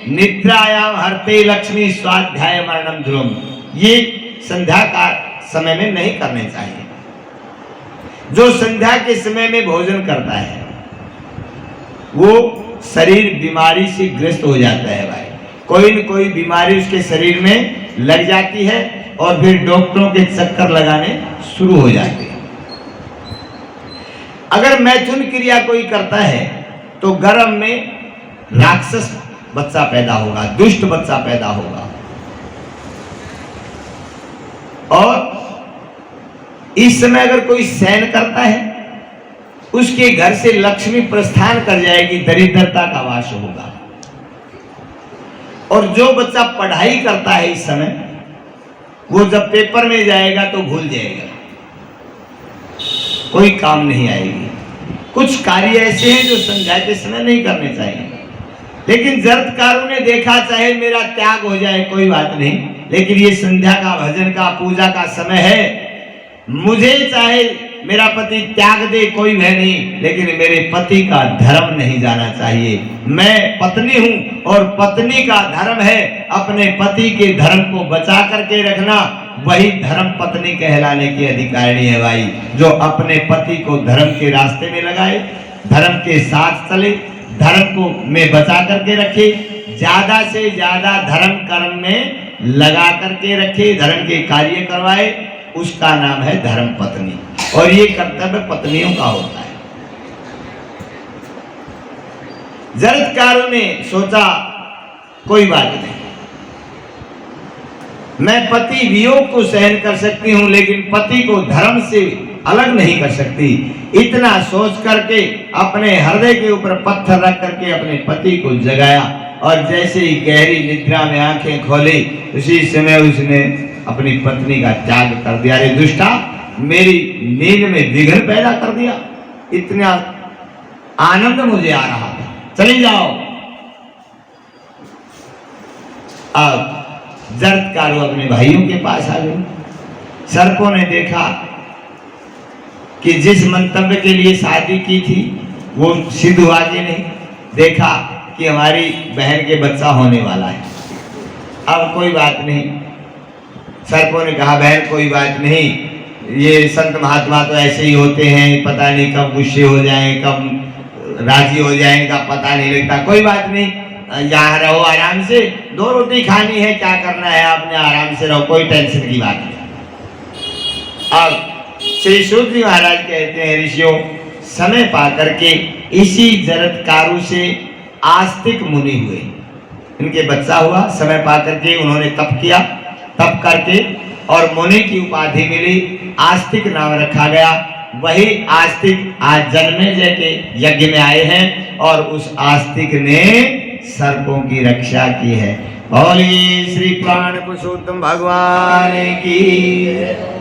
निद्रायाम हरते लक्ष्मी स्वाध्याय मरणम ध्रुवम। ये संध्या का समय में नहीं करने चाहिए। जो संध्या के समय में भोजन करता है वो शरीर बीमारी से ग्रस्त हो जाता है। भाई, कोई न कोई बीमारी उसके शरीर में लग जाती है और फिर डॉक्टरों के चक्कर लगाने शुरू हो जाते हैं। अगर मैथुन क्रिया कोई करता है तो गर्भ में राक्षस बच्चा पैदा होगा, दुष्ट बच्चा पैदा होगा, और इस समय अगर कोई शयन करता है उसके घर से लक्ष्मी प्रस्थान कर जाएगी, दरिद्रता का वास होगा। और जो बच्चा पढ़ाई करता है इस समय, वो जब पेपर में जाएगा तो भूल जाएगा, कोई काम नहीं आएगी। कुछ कार्य ऐसे हैं जो संध्या के समय नहीं करने चाहिए। लेकिन जरत्कारु ने देखा चाहे मेरा त्याग हो जाए कोई बात नहीं, लेकिन ये संध्या का, भजन का, पूजा का समय है, मुझे चाहे मेरा पति त्याग दे कोई भय नहीं, लेकिन मेरे पति का धर्म नहीं जाना चाहिए। मैं पत्नी हूं और पत्नी का धर्म है अपने पति के धर्म को बचा करके रखना। वही धर्म पत्नी कहलाने की अधिकारिणी है। भाई, जो अपने पति को धर्म के रास्ते में लगाए, धर्म के साथ चले, धर्म को में बचा करके रखे, ज्यादा से ज्यादा धर्म कर्म में लगा करके रखे, धर्म के कार्य करवाए, उसका नाम है धर्म पत्नी। और ये कर्तव्य पत्नियों का होता है। जरत्कारु ने सोचा कोई बात नहीं, मैं पति वियोग को सहन कर सकती हूं लेकिन पति को धर्म से अलग नहीं कर सकती। इतना सोच करके अपने हृदय के ऊपर पत्थर रख करके अपने पति को जगाया और जैसे ही गहरी निद्रा में आंखें खोली उसी समय उसने अपनी पत्नी का त्याग कर दिया। अरे दुष्टा, मेरी नींद में विघ्न पैदा कर दिया, इतना आनंद मुझे आ रहा था, चली जाओ। अब जरत्कारु अपने भाइयों के पास आ गए। सर्पों ने देखा कि जिस मंतव्य के लिए शादी की थी वो सिद्ध हुआ कि नहीं, देखा कि हमारी बहन के बच्चा होने वाला है। अब कोई बात नहीं, सर्पों ने कहा बहन कोई बात नहीं, ये संत महात्मा तो ऐसे ही होते हैं, पता नहीं कब गुस्से हो जाएं, कब राजी हो जाएं, का पता नहीं लगता। कोई बात नहीं, यहाँ रहो आराम से, 2 रोटी खानी है, क्या करना है आपने, आराम से रहो, कोई टेंशन की बात नहीं। अब श्री सूत जी महाराज कहते हैं ऋषियों, समय पा करके इसी जरत्कारु से आस्तिक मुनि हुए, इनके बच्चा हुआ, समय पा करके उन्होंने तप किया, तप करके और मुनि की उपाधि मिली, आस्तिक नाम रखा गया। वही आस्तिक आज जन्मेजय के यज्ञ में आए हैं और उस आस्तिक ने सर्पों की रक्षा की है। बोलिए श्री प्राण पुरुषोत्तम भगवान की।